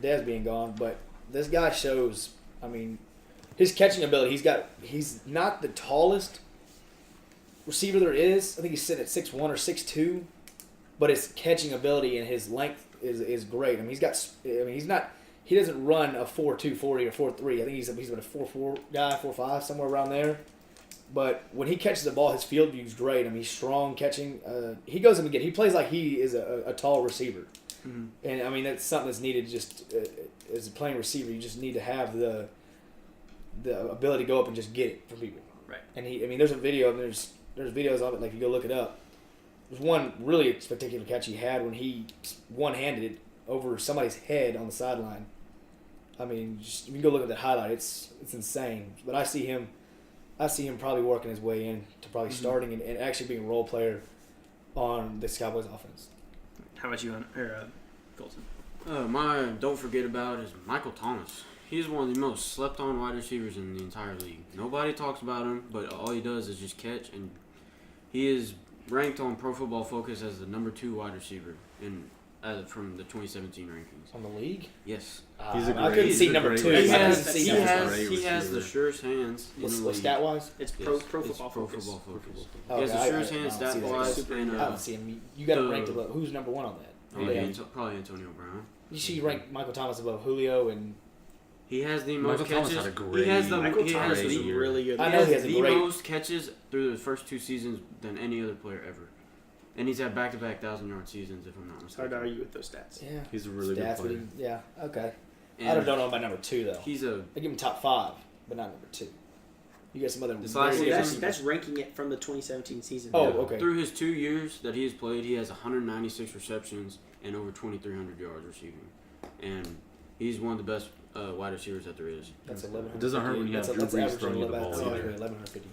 Dez being gone, but this guy shows. I mean, his catching ability. He's not the tallest receiver there is. I think he's sitting at 6'1" or 6'2", but his catching ability and his length is great. I mean, he's not. He doesn't run a 4.2 40 or 4.3. I think he's been a 4.4 guy, 4.5, somewhere around there. But when he catches the ball, his field view is great. I mean, he's strong catching. He goes in again. He plays like he is a tall receiver. Mhm. And, I mean, that's something that's needed just as a playing receiver. You just need to have the ability to go up and just get it from people. Right. And there's a video, and there's videos of it. Like, you go look it up. There's one really spectacular catch he had when he one-handed it over somebody's head on the sideline. I mean, just, you can go look at that highlight. It's insane. But I see him probably working his way in to probably starting and actually being a role player on this Cowboys offense. How about you, Colton? My don't forget about is Michael Thomas. He's one of the most slept-on wide receivers in the entire league. Nobody talks about him, but all he does is just catch, and he is ranked on Pro Football Focus as the number 2 wide receiver from the 2017 rankings. On the league? Yes. He's a I couldn't see number 2. He I couldn't has, see he number has, great he has the receiver. surest hands in the league. Stat-wise? It's Yes, Pro it's Football Pro Focus. Football Focus. Oh, He has the okay, surest I hands don't see that. stat-wise. And, I don't see him. You got him ranked above. Who's number 1 on that? probably Antonio Brown. You see, you rank Michael Thomas above Julio and. He has the Michael most Thomas catches. had a great- he has the Michael he Thomas has was the, really good. I know he has a the great. most catches through the first 2 seasons than any other player ever. And he's had back-to-back 1,000-yard seasons, if I'm not It's hard to mistaken. argue with those stats. Yeah. He's a really good Stats, but player. yeah. Okay. I And don't know about number 2 though. he's a I give him top 5, but not number 2. You got some other. This very last good season- receivers. That's ranking it from the 2017 season. Oh, Yeah. okay. Through his 2 years that he has played, he has 196 receptions and over 2,300 yards receiving. And he's one of the best wide receivers that there is. That's 11. It doesn't hurt when you have Drew Brees throwing you the ball either. 1150.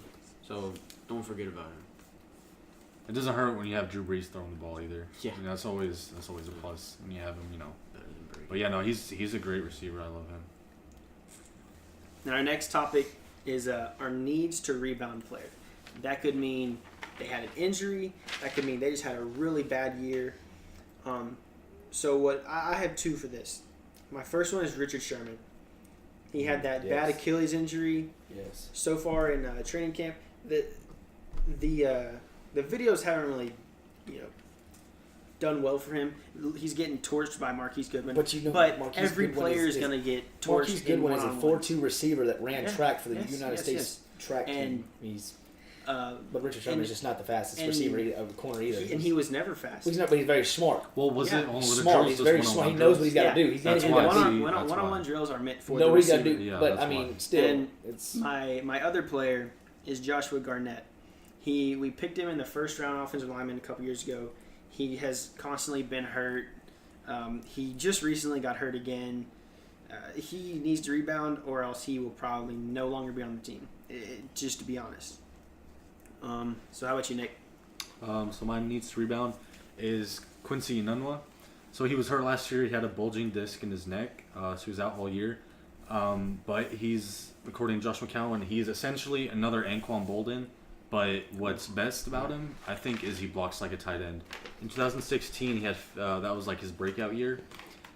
So don't forget about him. It doesn't hurt when you have Drew Brees throwing the ball either. Yeah. I mean, that's always a plus when you have him, Better than Brady. But yeah, no, he's a great receiver. I love him. Now, our next topic is our needs to rebound player. That could mean they had an injury. That could mean they just had a really bad year. So what I have 2 for this. My first one is Richard Sherman. He had that bad Yes. Achilles injury Yes. so far in training camp. The videos haven't really, done well for him. He's getting torched by Marquise Goodman. But you know, But Marquise every Goodwin player is is going to get torched. Marquise Goodwin is a one-on-ones. 4-2 receiver that ran Yeah. track for the Yes, United yes, States track team. And, He's Uh, but Richard Sherman and- is just not the fastest and- receiver of the corner either. and he was never fast. He's not, but he's very smart. Well, was Yeah. it only with the Smart. drills? He's just very one-on-one smart. He knows what he's got Yeah. to do. He's That's and why. that's- See, that's one-on-one why. drills are meant for know the what he's got to receiver. do. Yeah, but that's I mean, why. still, And it's My other player is Joshua Garnett. We picked him in the first round offensive lineman a couple years ago. He has constantly been hurt. He just recently got hurt again. He needs to rebound, or else he will probably no longer be on the team. Just to be honest. So how about you, Nick? So my needs to rebound is Quincy Enunwa. So he was hurt last year. He had a bulging disc in his neck, so he was out all year. But he's, according to Josh McCown, he's essentially another Anquan Bolden. But what's best about him, I think, is he blocks like a tight end. In 2016, he had that was like his breakout year.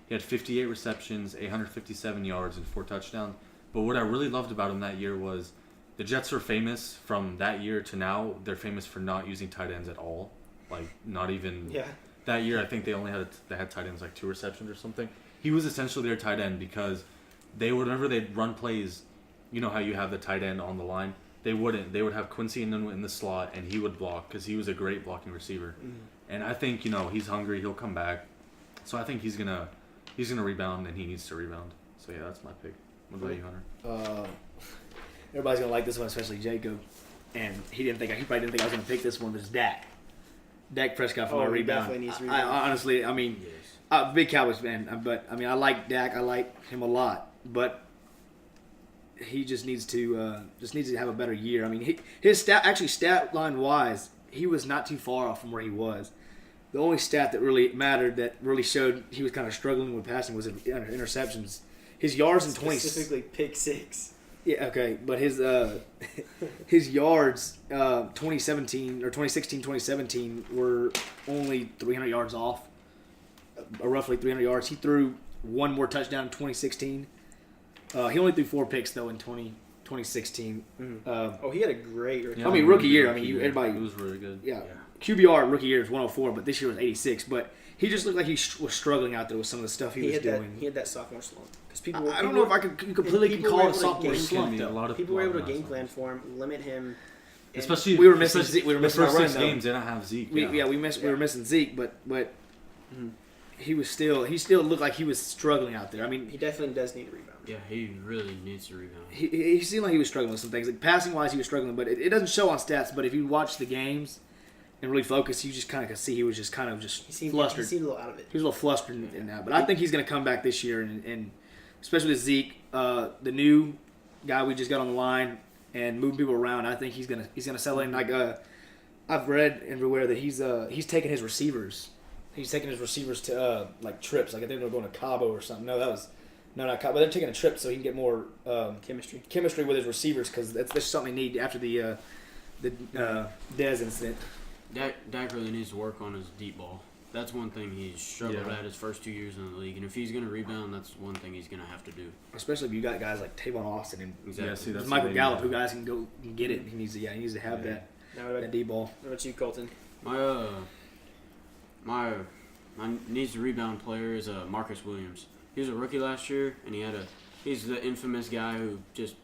He had 58 receptions, 857 yards, and 4 touchdowns. But what I really loved about him that year was the Jets are famous from that year to now. They're famous for not using tight ends at all. Like, not even... Yeah. That year, I think they had tight ends like 2 receptions or something. He was essentially their tight end because whenever they'd run plays, you know how you have the tight end on the line? They wouldn't. They would have Quincy in the slot, and he would block because he was a great blocking receiver. And I think, he's hungry. He'll come back. So I think he's gonna rebound, and he needs to rebound. So yeah, that's my pick. What about you, Hunter? everybody's gonna like this one, especially Jacob. And he probably didn't think I was gonna pick this one, but it's Dak. Dak Prescott for my he rebound. definitely needs to I rebound. honestly, I mean, Yes. big Cowboys fan, but I mean, I like Dak. I like him a lot, but he just needs to have a better year. I mean, his stat line wise, he was not too far off from where he was. The only stat that really mattered, that really showed he was kind of struggling with passing, was interceptions. His yards in 20 Specifically, pick 6. Yeah, okay, but his yards 2016, 2017 were only 300 yards off, roughly 300 yards. He threw one more touchdown in 2016. He only threw 4 picks though in 2016. He had a great rookie. I mean, rookie year. I mean, everybody. It was really good. Yeah. QBR rookie year is 104, but this year was 86. But he just looked like he was struggling out there with some of the stuff he was had doing. He had that sophomore slump. Because people, I don't know if I could completely people call were it a able to sophomore game slump plan. A though. lot of people were able to lot of game stuff. plan for him, limit him. and- Especially We were missing especially Zeke. We were the missing our first 6 run, though. games. They don't have Zeke. We were missing Zeke, but he still looked like he was struggling out there. I mean, He definitely does need a rebound. Yeah, he really needs to rebound. he seemed like he was struggling with some things. Like passing wise, he was struggling, but it doesn't show on stats. But if you watch the games and really focus, you just kind of could see he was just kind of He seemed flustered. He seemed a little out of it. He was a little flustered in that. But I think he's going to come back this year, and especially with Zeke, the new guy we just got on the line, and moving people around. I think he's gonna settle in. Like I've read everywhere that he's taking his receivers. He's taking his receivers to like trips. Like I think they're going to Cabo or something. No, not Cabo. But they're taking a trip so he can get more chemistry with his receivers because that's something they need after the Dez incident. Dak really needs to work on his deep ball. That's one thing he's struggled at his first 2 years in the league. And if he's going to rebound, that's one thing he's going to have to do. Especially if you got guys like Tavon Austin and Exactly. that's Michael what they Gallup, need. who guys can go and get it. He needs to have that deep ball. What about you, Colton? My needs to rebound player is Marcus Williams. He was a rookie last year, and he's the infamous guy who just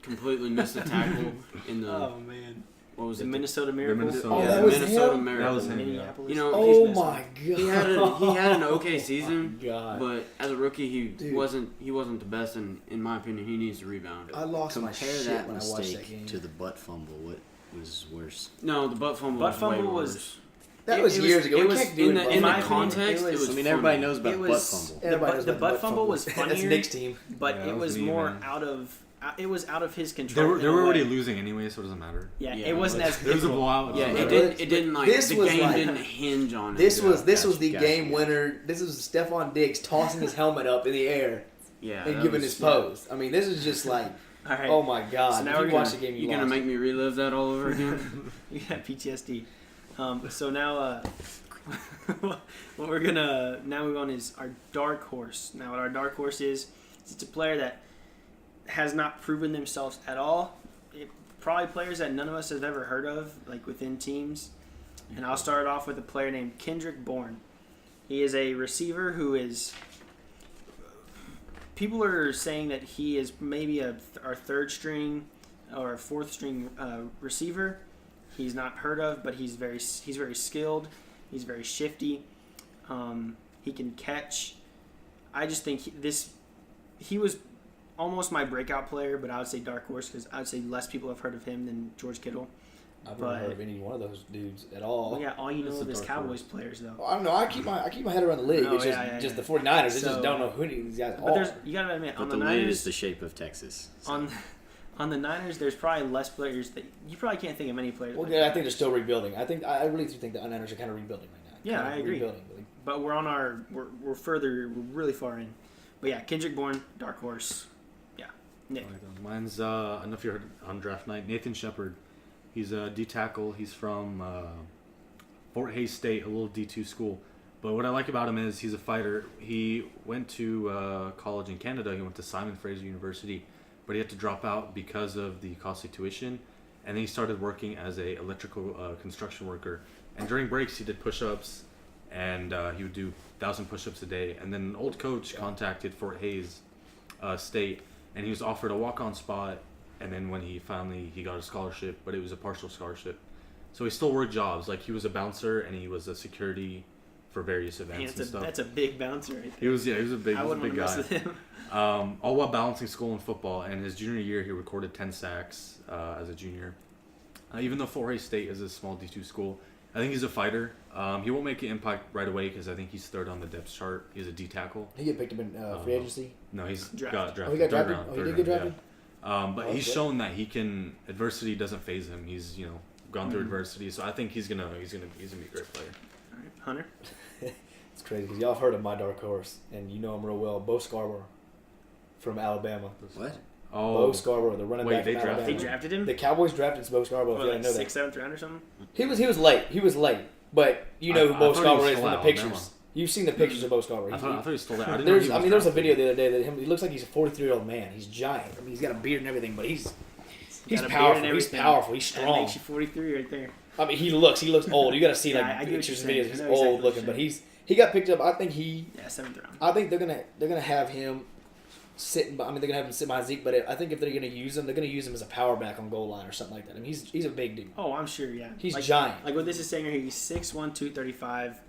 completely missed a tackle in the man. what was The it? Minnesota Miracle. Minnesota. Oh, Yeah, that the was Minnesota him? Miracle. That was him. Minneapolis. You know, Oh He's my god! he had an okay season, God. but as a rookie, he Dude. wasn't the best. And in my opinion, he needs to rebound. I lost my Compare shit that when I watched that mistake game. to the butt fumble. What was worse? No, the butt fumble. Butt was way fumble was- worse. That was years ago. It We was can't do in it, the bro. in my the opinion, context. it It was was. I mean, everybody funny. knows about It butt was- fumble. Everybody knows the about butt fumble was That's funnier. Nick's team. But Yeah, it that was was me, more man. out of it was out of his They control. were in a already way. losing anyway, so it doesn't matter. Yeah, Yeah, it wasn't as It was a pivotal. blowout. Yeah, But it didn't like this the was game like- didn't hinge on it. This was gotcha, the gotcha, game yeah. winner. This was Stephon Diggs tossing his helmet up in the air yeah, and that giving was- his pose. I mean, this is just like, All right. oh my god! So now if we're you gonna- watch the game, You gonna lost. make me relive that all over again? We got PTSD. So now, what we're gonna now move on is our dark horse. Now, what our dark horse is, it's a player that has not proven themselves at all. Probably players that none of us have ever heard of, like within teams. And I'll start off with a player named Kendrick Bourne. He is a receiver who is. People are saying that he is maybe our third string or a fourth string receiver. He's not heard of, but he's very skilled. He's very shifty. He can catch. I just think he was almost my breakout player, but I would say dark horse because I would say less people have heard of him than George Kittle. I've never heard of any one of those dudes at all. Well, yeah, all you That's know a of is dark Cowboys horse. players though. Well, I don't know. I keep my head around the league. No, It's yeah, just yeah. the 49ers. They So- just don't know who these guys But are. you gotta admit But on the the lid Niners, is the shape of Texas. So. on the Niners, there's probably less players that you probably can't think of many players. Well, like yeah, I that. think they're still rebuilding. I really do think the Niners are kind of rebuilding right now. Yeah, Kind of I agree. Rebuilding. But we're we're really far in. But yeah, Kendrick Bourne, dark horse. Yeah, Nick. Mine's I don't know if you heard on draft night. Nathan Shepard. He's a D tackle. He's from Fort Hays State, a little D2 school. But what I like about him is he's a fighter. He went to college in Canada. He went to Simon Fraser University, but he had to drop out because of the costly tuition. And then he started working as a electrical construction worker. And during breaks, he did push-ups, and he would do 1,000 push-ups a day. And then an old coach contacted Fort Hays State, and he was offered a walk-on spot. And then when he got a scholarship, but it was a partial scholarship. So he still worked jobs. Like he was a bouncer and he was a security for various events and stuff. That's a big bouncer right there. He was a big, I wouldn't big want to guy. mess with him. All while balancing school and football. And his junior year, he recorded 10 sacks as a junior. Even though Fort Hays State is a small D2 school, I think he's a fighter. He won't make an impact right away because I think he's third on the depth chart. He's a D tackle. He get picked up in free agency. No, he's Draft. got drafted. Oh, he got Third drafted. round, Oh, he third did get round, drafted. yeah. But Oh, he's okay. shown that he can. Adversity doesn't phase him. He's gone through adversity, so I think he's gonna be a great player. All right, Hunter. It's crazy because y'all have heard of my dark horse, and you know him real well. Bo Scarborough from Alabama. What? Oh, Bo Scarborough, the running Wait, back they from drafted Alabama. They drafted him. The Cowboys drafted Bo Scarborough. If you What, didn't like know that. 6th, 7th round or something. He was late. He was late. But you know I who Bo thought he Scarborough was is from the still pictures. Alabama. You've seen the pictures of Bo Scarborough. I thought he stole that. I didn't There's know he there was a drafted. video the other day that he looks like he's a 43-year-old man. He's giant. I mean, he's got a beard and everything, but he's Got a beard and powerful. He's everything. powerful. He's That strong. makes you 43 right there. I mean, he looks old. You got to see Yeah, like I get what pictures and you're videos. saying. He's I know exactly old what looking, you're but he got picked up. I think Yeah, 7th round. I think they're gonna have him sitting. I mean, they're gonna have him sit behind Zeke, but I think if they're gonna use him, they're gonna use him as a power back on goal line or something like that. I mean, he's a big dude. Oh, I'm sure. Yeah, He's like, giant. Like what this is saying here, he's 6'1", 235.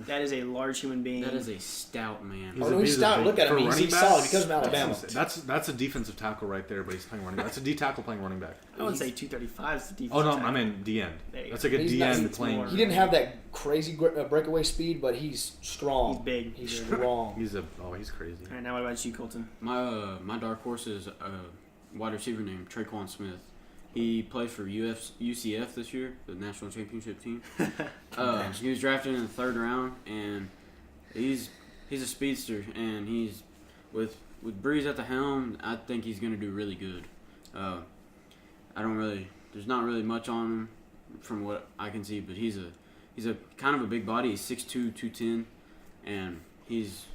That is a large human being. That is a stout man. He's stout. Look at him. He's solid because of Alabama. That's a defensive tackle right there, but he's playing running back. That's a D tackle playing running back. I wouldn't say 235 is the defense. Oh no, tackle. I mean D end. There you That's go. a good He's D not- end playing. He didn't have that crazy breakaway speed, but he's strong. He's big. He's strong. He's crazy. All right, now what about you, Colton? My dark horse is a wide receiver named Traquan Smith. He played for UCF this year, the national championship team. He was drafted in the 3rd round, and he's a speedster, and he's with Breeze at the helm. I think he's going to do really good. There's not really much on him from what I can see, but he's a kind of a big body. He's 6'2", 210, and he's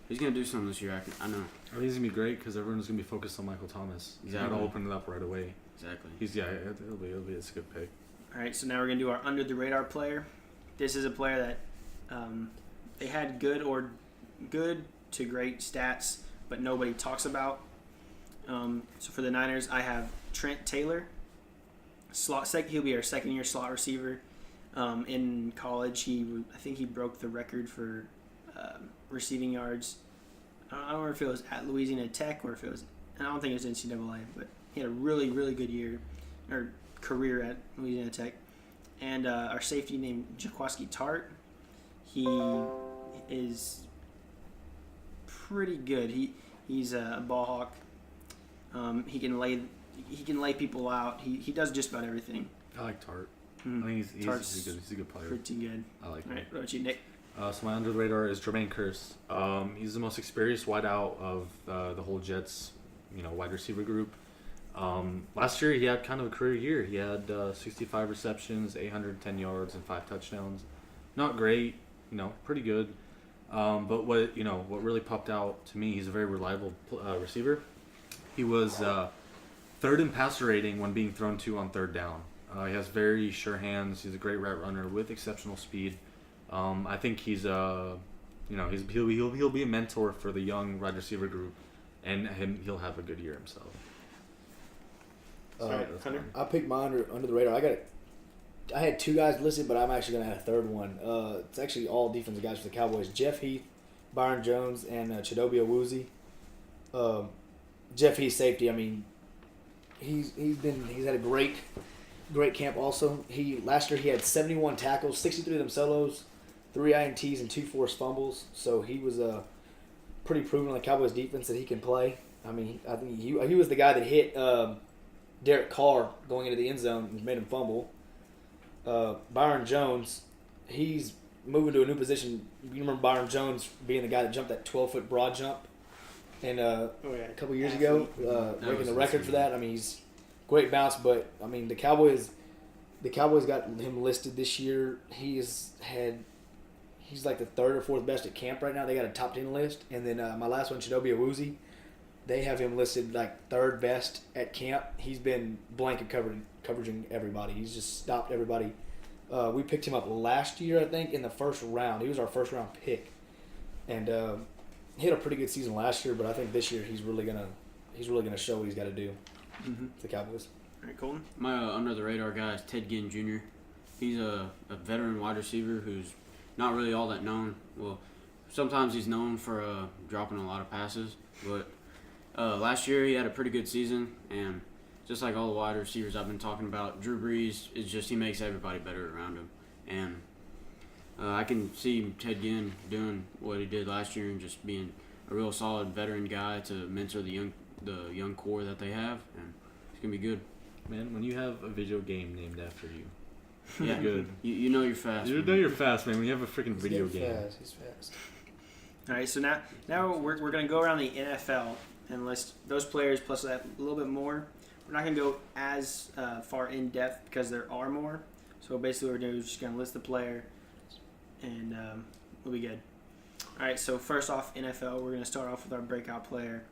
going to do something this year. I know. Oh, he's gonna be great because everyone's gonna be focused on Michael Thomas. Exactly. That'll open it up right away. Exactly. It'll be it's a good pick. All right, so now we're gonna do our under the radar player. This is a player that they had good to great stats, but nobody talks about. So for the Niners, I have Trent Taylor. He'll be our second-year slot receiver. In college, I think he broke the record for receiving yards. I don't remember if it was at Louisiana Tech or if it was. I don't think it was NCAA, but he had a really, really good year or career at Louisiana Tech. And our safety named Jaquaski Tart, he is pretty good. He's a ball hawk. He can lay people out. He does just about everything. I like Tart. Mm-hmm. I think Tart's he's a good player. pretty good. I like All him. right, what about you, Nick? So my under the radar is Jermaine Kearse. He's the most experienced wideout of the whole Jets, wide receiver group. Last year he had kind of a career year. He had 65 receptions, 810 yards, and 5 touchdowns. Not great, pretty good. But what really popped out to me, he's a very reliable receiver. He was 3rd in passer rating when being thrown to on 3rd down. He has very sure hands. He's a great route runner with exceptional speed. I think he'll be a mentor for the young wide receiver group, and he'll have a good year himself. Hunter? I picked my under the radar. I had 2 guys listed, but I'm actually gonna add a 3rd one. It's actually all defensive guys for the Cowboys: Jeff Heath, Byron Jones, and Chidobe Awuzie. Jeff Heath, safety. I mean, he's had a great camp. Also, last year he had 71 tackles, 63 of them solos, 3 INTs, and 2 forced fumbles. So he was pretty proven on the Cowboys defense that he can play. I mean, I think he was the guy that hit Derek Carr going into the end zone and made him fumble. Byron Jones, he's moving to a new position. You remember Byron Jones being the guy that jumped that 12-foot broad jump and a couple years ago, breaking the record for that. I mean, he's great bounce, but I mean the Cowboys got him listed this year. He's like the 3rd or 4th best at camp right now. They got a top 10 list, and then my last one, Chidobe Awuzie, they have him listed like 3rd best at camp. He's been blanket covering everybody. He's just stopped everybody. We picked him up last year, I think, in the 1st round. He was our 1st round pick, and he had a pretty good season last year. But I think this year he's really gonna show what he's got to do. Mm-hmm. The Cowboys. All right, Colton? My under the radar guy is Ted Ginn Jr. He's a veteran wide receiver who's not really all that known. Well, sometimes he's known for dropping a lot of passes, but last year he had a pretty good season, and just like all the wide receivers I've been talking about, Drew Brees is just, he makes everybody better around him, and I can see Ted Ginn doing what he did last year and just being a real solid veteran guy to mentor the young core that they have, and it's gonna be good. Man, when you have a video game named after you, Yeah, good. You know you're fast. You're fast, man. When you have a freaking video game. He's fast. All right, so now we're going to go around the NFL and list those players plus that a little bit more. We're not going to go as far in depth because there are more. So basically what we're doing is just going to list the player and we'll be good. All right, so first off, NFL, we're going to start off with our breakout player.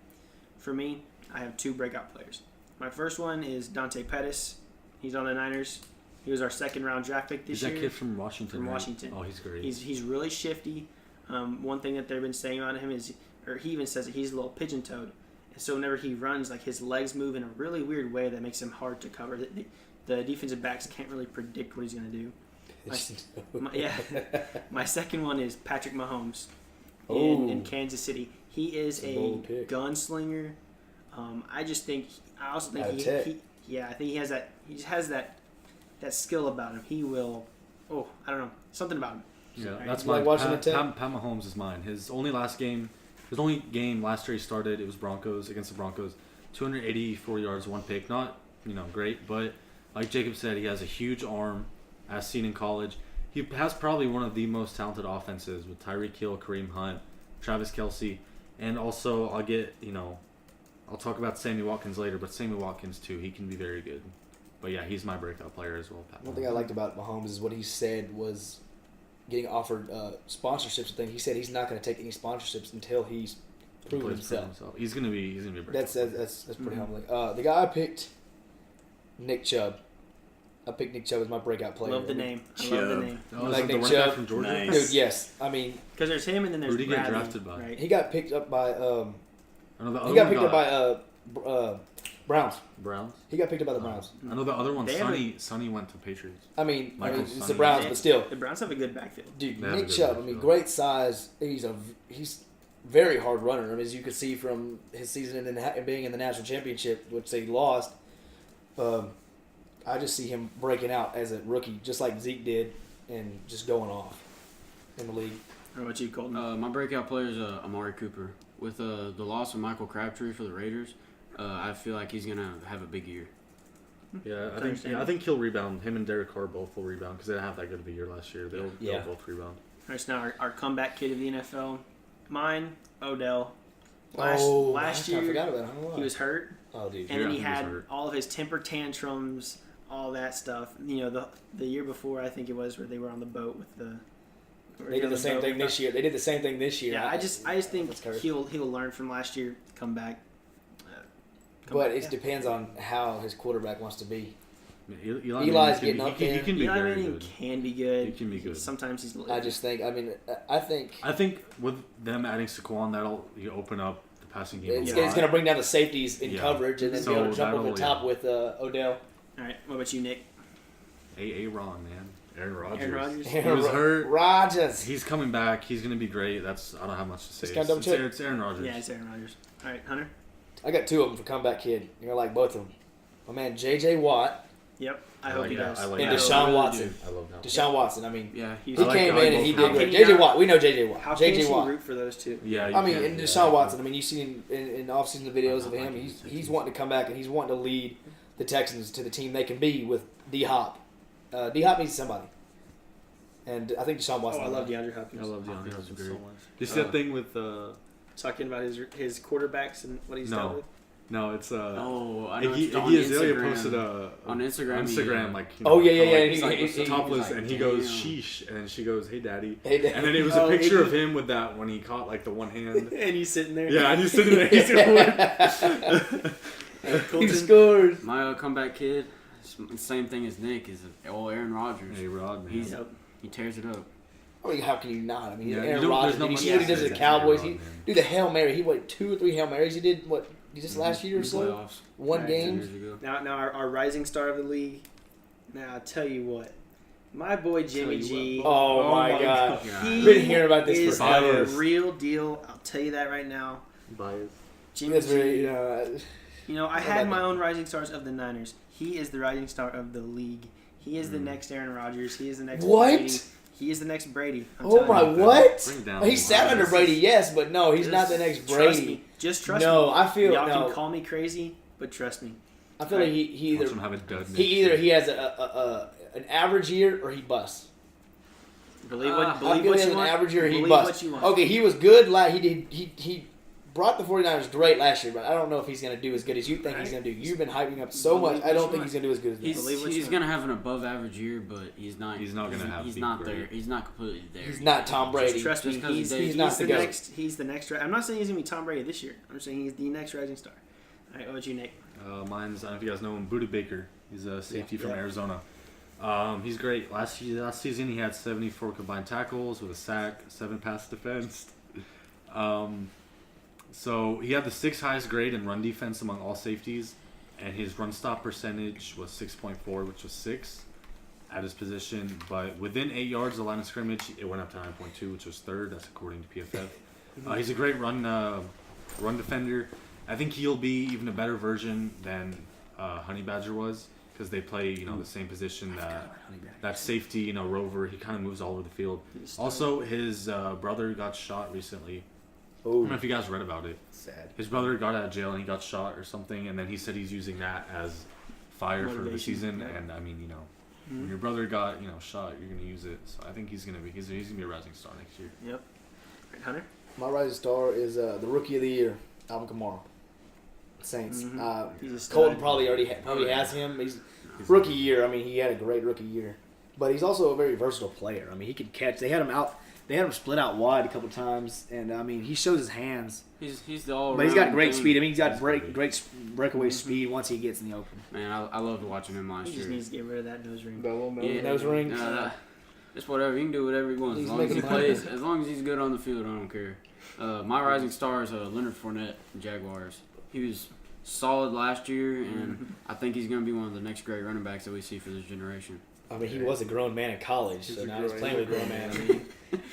For me, I have 2 breakout players. My first one is Dante Pettis. He's on the Niners. He was our 2nd round draft pick this year. Is that kid from Washington? From right? Washington. Oh, he's great. He's really shifty. One thing that they've been saying about him is, or he even says that he's a little pigeon-toed. And so whenever he runs, like his legs move in a really weird way that makes him hard to cover. The defensive backs can't really predict what he's going to do. My second one is Patrick Mahomes in Kansas City. He is That's a a bold pick. gunslinger. I also think Out of Tech. I think he has that. He just has that skill about him. He will. Oh, I don't know, something about him. Yeah, Right. that's You like mine. watching Pat, the tape? Pat Mahomes is mine. His only game last year he started, it was Broncos against the Broncos. 284 yards, 1 pick. Not, great, but like Jacob said, he has a huge arm, as seen in college. He has probably one of the most talented offenses with Tyreek Hill, Kareem Hunt, Travis Kelce, and also I'll talk about Sammy Watkins later, but Sammy Watkins too, he can be very good. But yeah, he's my breakout player as well. Pat One thing I liked about Mahomes is what he said was getting offered sponsorships and things. He said he's not going to take any sponsorships until he's proven Plays for himself. He's gonna be a breakout. That's pretty humbling. The guy I picked, Nick Chubb. I picked Nick Chubb as my breakout player. Love the name. I love the name. Oh, Like is it the Nick running back Chubb? from Georgia? Nice. Dude, yes. I mean, Because there's him and then there's Who'd he get Bradley, drafted by? Right? he got picked up by I know the other he got one picked up by Browns. Browns. He got picked up by the Browns. I know the other one. They have Sonny went to Patriots. I mean, Michael it's the Sonny. Browns, but still, The Browns have a good backfield. dude, They have a Nick good Chubb. I backfield. mean, great size. He's very hard runner. I mean, as you could see from his season and being in the national championship, which they lost. I just see him breaking out as a rookie, just like Zeke did, and just going off in the league. What about you, Colton? My breakout player is Amari Cooper. With the loss of Michael Crabtree for the Raiders, I feel like he's gonna have a big year. Yeah, Understand. I think he'll rebound. Him and Derek Carr both will rebound because they didn't have that good of a year last year. They'll both rebound. All right, so now our comeback kid of the NFL. Mine, Odell. I Last forgot year, about it. I don't know why. he was hurt, Oh, dude. and then he I think he was had hurt. all of his temper tantrums, all that stuff. The year before, I think it was, where they were on the boat with the. They did the same thing this year. They did the same thing this year. Yeah, I just think That's cursed. he'll learn from last year, come back. But it depends on how his quarterback wants to be. Eli Eli's Manning getting up he there. can be Eli very Manning good. can be good. He can be good. Sometimes he's. I just think. I mean, I think I think with them adding Saquon, that'll open up the passing game. it's a going lot. to bring down the safeties in Yeah. coverage and then So be able to jump over the that'll- top with Odell. All right, what about you, Nick? Ron, man. Aaron Rodgers. Aaron Rodgers. He was hurt. Rodgers. He's coming back. He's going to be great. I don't have much to say. Just gotta double check. It's Aaron Rodgers. Yeah, it's Aaron Rodgers. All right, Hunter. I got two of them for comeback kid. You're gonna like both of them. My man J.J. Watt Yep, I I hope like he that. does. I like and that. Deshaun really Watson. I love that. Deshaun Watson. I mean, Yeah, he I like came that. in and he How did can great. you J.J. not- Watt. We know J.J. Watt. How J.J. can Watt. you root for those two? Yeah, you I mean, can. and Yeah. Deshaun Watson. I mean, you've seen in off-season videos of I'm not him. liking He's these wanting to come back and he's wanting to lead the Texans to the team they can be with D-Hop. D-Hop needs somebody, and I think Deshaun Oh, Watson. I love DeAndre Hopkins. I love Oh, DeAndre Hopkins so so much. much. You see that thing with Talking about his quarterbacks and what he's done with. No, it's Oh, I know. Iggy Azalea Instagram. posted on Instagram. Instagram like Oh yeah, yeah, yeah. like, He- like, he- he's he- topless, like, and he goes damn. sheesh, and then she goes, "Hey, daddy," Hey, Dad. and then it was Oh, a picture Iggy. of him with that when he caught like the one hand. And he's sitting there. Yeah, and he's sitting there. He's going, he Colton. scores. My comeback kid, same thing as Nick, is old Aaron Rodgers. "Hey, Rod, man." He's he tears it up. I mean, how can you not? I mean, Yeah, you Aaron don't- Rodgers. there's not Did you much see what he to does say at the against Aaron Cowboys? Rod, He man. do the Hail Mary. He what 2 or 3 Hail Marys he did just last year or In so. playoffs. One Right, 10 game. years ago. Now our rising star of the league. Now I'll tell you what, my boy Jimmy Tell G. you Oh, my God. He Been hearing about this is forever. a real deal. I'll tell you that right now. Bias. Jimmy That's G. very. I had my own rising stars of the Niners. He is the rising star of the league. He is the next Aaron Rodgers. He is the next What? Brady. He is the next Brady. I'm Oh telling my you. what? Bring it down. He sat under Brady, yes, but no, he's not the next Trust Brady. me. Just trust me. No, I feel Y'all no. can call me crazy, but trust me. I feel like he Watch either him have a dud. he has an average year or he busts. Believe I what feel like you he has an want. average year or he Believe busts. what you want. Okay, he was good. He brought the 49ers great last year, but I don't know if he's going to do as good as you think he's going to do. You've been hyping up so Believe much. I what don't you think want. he's going to do as good as that. He's Believe what you he's want. gonna have an above average year, but he's not. He's not gonna have He's be not great. there. He's not completely there. He's not Tom Brady. Just trust me. Just 'cause He's he's not the the guy. next. He's the next. I'm not saying he's gonna be Tom Brady this year. I'm saying he's the next rising star. All right, what about you, Nick? Mine's, I don't know if you guys know him, Budda Baker. He's a safety from Yeah. Arizona. He's great. Last season he had 74 combined tackles with a sack, 7 pass defense. So he had the 6th highest grade in run defense among all safeties, and his run stop percentage was 6.4, which was 6th at his position. But within 8 yards of the line of scrimmage, it went up to 9.2, which was 3rd. That's according to PFF. He's a great run defender. I think he'll be even a better version than Honey Badger was, because they play the same position. That safety, Rover, he kind of moves all over the field. Also, his brother got shot recently. I don't know if you guys read about it. Sad. His brother got out of jail and he got shot or something, and then he said he's using that as fire for the season. Yeah. And I mean, when your brother got shot, you're gonna use it. So I think he's gonna be a rising star next year. Yep. Right, Hunter? My rising star is the rookie of the year, Alvin Kamara. Saints. He's a stud. Colton probably already has him. He's rookie year. I mean, he had a great rookie year, but he's also a very versatile player. I mean, he could catch. They had him split out wide a couple times, and I mean, he shows his hands. He's the all. But he's got great speed. I mean, he's got great breakaway speed once he gets in the open. Man, I loved watching him last He just year. needs to get rid of that nose ring. Nose ring. It's whatever. He can do whatever he wants He's as long as he making money. plays. As long as he's good on the field, I don't care. My rising star is Leonard Fournette, Jaguars. He was solid last year, and I think he's going to be one of the next great running backs that we see for this generation. I mean, he was a grown man in college, so He's a now he's grown playing with man. grown man. I mean,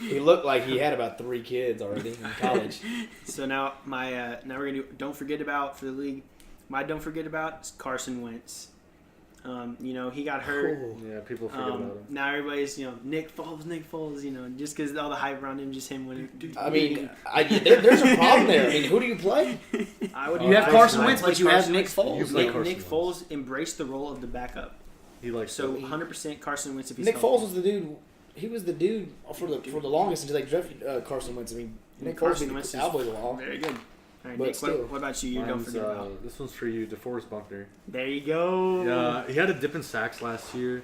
he looked like he had about 3 kids already in college. So now now we're gonna do don't forget about for the league. My don't forget about is Carson Wentz. He got hurt. Yeah, people forget about him. Now everybody's Nick Foles. Just because all the hype around him, just him winning. I mean, there's a problem there. I mean, who do you play? You have Carson Wentz, but you have Nick Foles. Nick Foles embraced the role of the backup. He likes So 100% Carson Wentz if he's Nick healthy. Foles was the dude. He was the dude for the longest until they drafted Carson Wentz. I mean, Nick Foles Carson beat Wentz the is Cowboys a lot. Very good. All right, But Nick, still. what about you? You don't forget about. This one's for you, DeForest Buckner. There you go. Yeah, he had a dip in sacks last year.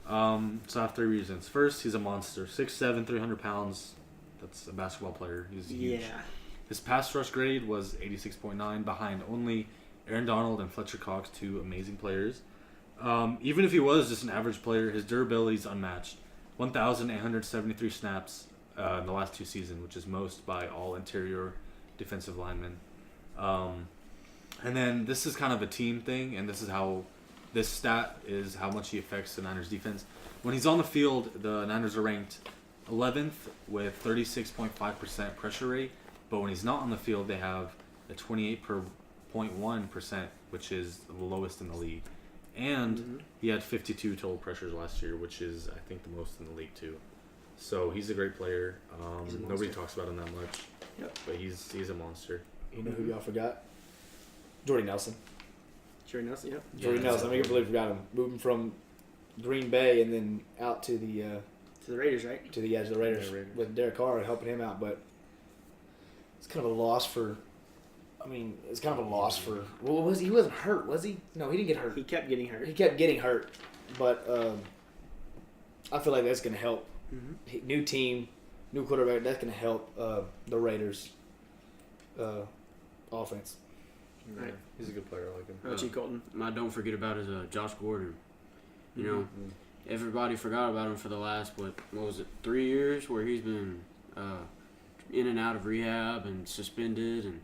So I have 3 reasons. First, he's a monster. 6'7", 300 pounds. That's a basketball player. He's huge. Yeah. His pass rush grade was 86.9, behind only Aaron Donald and Fletcher Cox, 2 amazing players. Even if he was just an average player, his durability is unmatched. 1,873 snaps in the last 2 seasons, which is most by all interior defensive linemen. And then this is kind of a team thing, and this stat is how much he affects the Niners defense. When he's on the field, the Niners are ranked 11th with 36.5% pressure rate, but when he's not on the field, they have a 28.1%, which is the lowest in the league. And he had 52 total pressures last year, which is, I think, the most in the league, too. So he's a great player. Nobody talks about him that much. Yep. But he's a monster. You know who y'all forgot? Jordy Nelson. Jordy Nelson, yep. Jordy Nelson. I mean, you completely forgot him. Moving from Green Bay and then out to the To the Raiders, right? to the edge of the Raiders Yeah, Raiders. with Derek Carr and helping him out. But it's kind of a loss for. I mean, it's kind of a loss for. Well, he wasn't hurt, was he? No, he didn't get hurt. He kept getting hurt. He kept getting hurt, but I feel like that's going to help. New team, new quarterback. That's going to help the Raiders' offense. Right. He's a good player. I like him. How about you, Colton? My don't forget about is Josh Gordon. You know, everybody forgot about him for the last, what was it, 3 years, where he's been in and out of rehab and suspended, and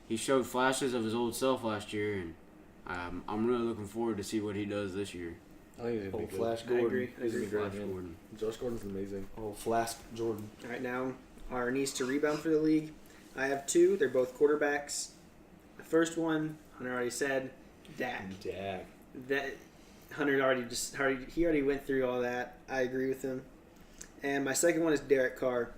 he showed flashes of his old self last year, and I'm really looking forward to see what he does this year. I think he's gonna be Old good. Flash I Gordon. agree. He's gonna be great, Flash man. Gordon. Josh Gordon's amazing. Old Flash Jordan. All right, now our needs to rebound for the league. I have 2. They're both quarterbacks. The first one, Hunter already said, Dak. That Hunter he already went through all that. I agree with him. And my second one is Derek Carr.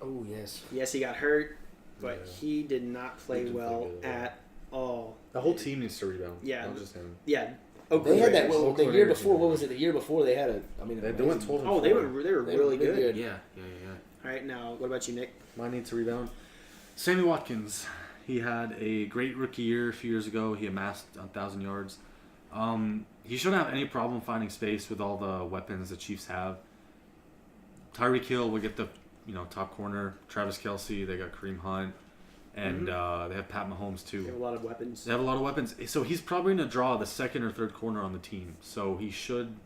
Oh yes. Yes, he got hurt, but Yeah. he did not play He didn't play well good at all. at all. The whole team needs to rebound. Yeah. Not just him. Yeah. They had that. Raiders. Well, the Oakland year Raiders. before. What was it? The year before they had a. I mean, They went 12 and Oh, they 4. were They were really good. Yeah. All right, now what about you, Nick? Mine needs to rebound. Sammy Watkins. He had a great rookie year a few years ago. He amassed 1,000 yards. He shouldn't have any problem finding space with all the weapons the Chiefs have. Tyreek Hill will get the top corner. Travis Kelce. They got Kareem Hunt, and they have Pat Mahomes too. They have a lot of weapons. They have a lot of weapons. So he's probably going to draw the second or third corner on the team. So he should,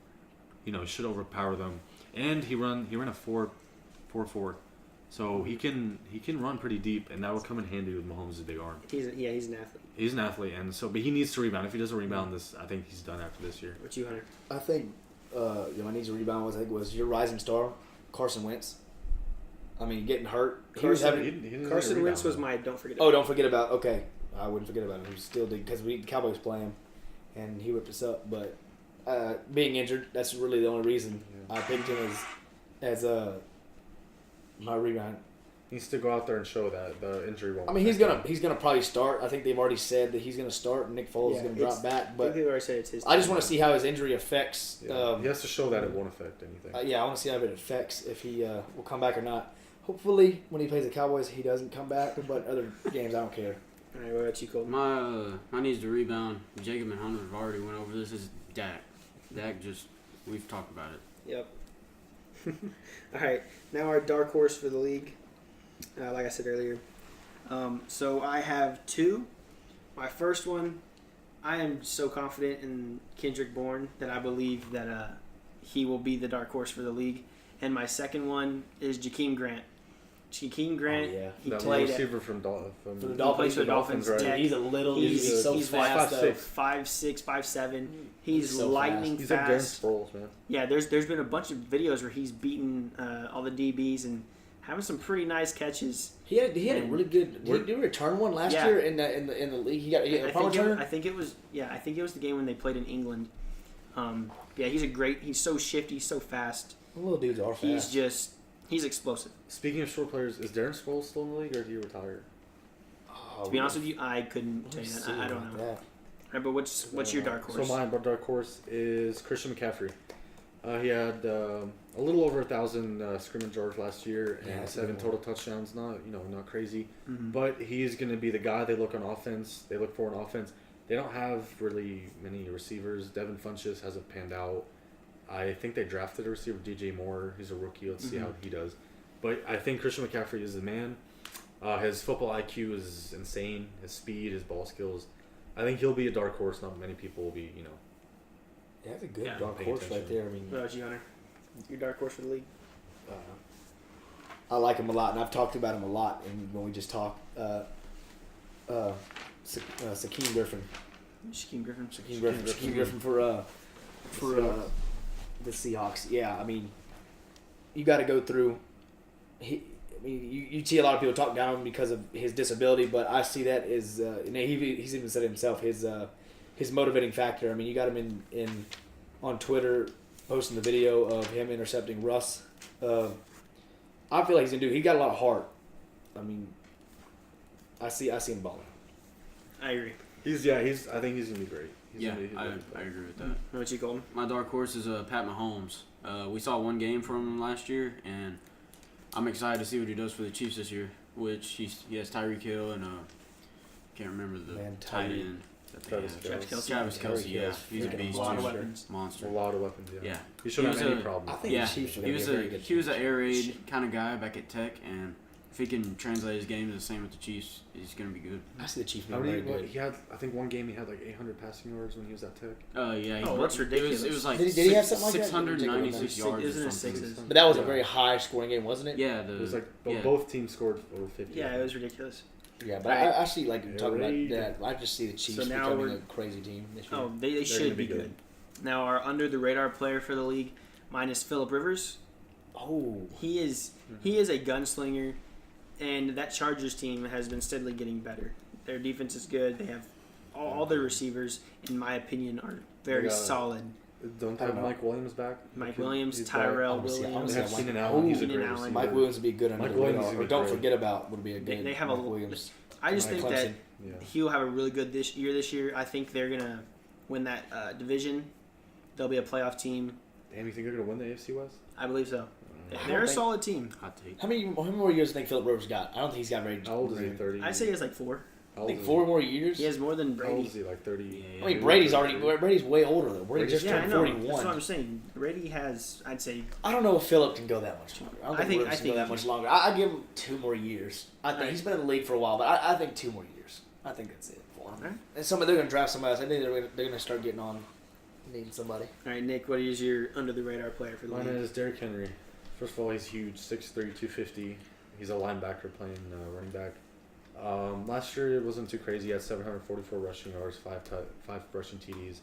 he should overpower them. And he ran a 4.44. So he can run pretty deep, and that will come in handy with Mahomes' big arm. He's an athlete. He's an athlete, and so but he needs to rebound. If he doesn't rebound this, I think he's done after this year. What you, Hunter? I think my needs to rebound was your rising star, Carson Wentz. I mean, getting hurt. Carson Wentz was my don't forget. Don't forget about. Okay, I wouldn't forget about him. He still did because the Cowboys play him, and he whipped us up. But being injured, that's really the only reason I picked him as my rebound. He needs to go out there and show that the injury won't. I mean, he's gonna probably start. I think they've already said that he's gonna start. And Nick Foles is gonna drop back. But they've already said it's his. I just want to see how his injury affects. Yeah. He has to show that it won't affect anything. I want to see how it affects if he will come back or not. Hopefully, when he plays the Cowboys, he doesn't come back. But other games, I don't care. All right, what about you, Colton? My needs to rebound. Jacob and Hunter have already went over this. Is Dak. We've talked about it. Yep. All right, now our dark horse for the league. Like I said earlier. So I have two. My first one, I am so confident in Kendrick Bourne that I believe that he will be the dark horse for the league. And my second one is Jakeem Grant. Jakeem Grant, he that played receiver from For the he Dolphins, plays for the Dolphins. right? Tech. He's a little. He's so fast. 5'6", 5'7". He's so lightning He's like Darren fast. Sproles, man. Yeah, there's been a bunch of videos where he's beaten all the DBs and having some pretty nice catches. He had a really good. Did he return one last year in the league? He got a punt return. I think it was the game when they played in England. He's so shifty, so fast. The little dudes are fast. He's explosive. Speaking of short players, is Darren Sproles still in the league or did he retire? To be honest with you, I couldn't tell you that. I don't know. Right, but what's your dark horse? So my dark horse is Christian McCaffrey. He had a little over 1,000 scrimmage yards last year and 7 total touchdowns. Not crazy, but he's going to be the guy they look for on offense. They don't have really many receivers. Devin Funchess hasn't panned out. I think they drafted a receiver, DJ Moore. He's a rookie. Let's see how he does. But I think Christian McCaffrey is the man. His football IQ is insane. His speed, his ball skills. I think he'll be a dark horse. Not many people will be, Yeah, that's a good dark horse right there. I mean, What about you, Hunter? Your dark horse for the league? I like him a lot, and I've talked about him a lot. And when we just talked, Shaquem Griffin. Shaquem Griffin. Shaquem Griffin for the Seahawks. Yeah, I mean, you got to go through. You see a lot of people talk down on him because of his disability, but I see that as he's even said it himself, his motivating factor. I mean, you got him in on Twitter posting the video of him intercepting Russ. I feel like he's gonna do. He got a lot of heart. I mean, I see him balling. I agree. I think he's gonna be great. I agree with that. What about you, Colton? My dark horse is Pat Mahomes. We saw one game from him last year, and I'm excited to see what he does for the Chiefs this year. Which he has Tyreek Hill and can't remember the tight end. Travis Kelce, yeah, he's a beast. A lot of weapons. Monster. A lot of weapons. Yeah. He shouldn't have any problem. I think the Chiefs are going to be a very good he was an air raid kind of guy back at Tech, and if he can translate his game to the same with the Chiefs, he's going to be good. I see the Chiefs being very good. He had, I think one game he had like 800 passing yards when he was at Tech. That's ridiculous. It was like Did he have something like that? 696 yards. Isn't or it something. sixes? But that was a very high scoring game, wasn't it? Yeah, It was like both teams scored over 50. Yeah, it was ridiculous. Yeah, but I see, like, talking about that, I just see the Chiefs So now becoming a crazy team this year. Oh, they should be good. Now, our under-the-radar player for the league, mine is Phillip Rivers. Oh. He is a gunslinger, and that Chargers team has been steadily getting better. Their defense is good. They have all their receivers, in my opinion, are very solid. Don't they have Mike Williams back? Mike Williams, Tyrell Williams. They have Keenan Allen. He's a great receiver. Mike Williams would be good under the radar. Or don't forget about would be a good They have Mike Williams. I just think that Yeah. he'll have a really good this year. I think they're going to win that division. They'll be a playoff team. Damn, you think they're going to win the AFC West? I believe so. They're a solid team. Hot take. How many more years do you think Phillip Rivers got? I don't think he's got very. How old is he? 30? I'd say he has like 4. I think 4 more years. He has more than How old Brady. is he? Like 30? I mean, Brady's way older though. Brady just I turned know. 41. That's what I'm saying. Brady has, I'd say, I don't know if Phillip can go that much longer. I don't think Rivers can go that he much can. longer. I give him 2 more years. I think he's been in the league for a while, but I think 2 more years. I think that's it for him. Alright. And they're going to draft somebody else. I think they're going to start getting on needing somebody. all right, Nick, what is your under-the-radar player for the Mine league? is Derrick Henry. First of all, he's huge, 6'3", 250. He's a linebacker playing running back. Last year it wasn't too crazy. He had 744 rushing yards, five rushing TDs.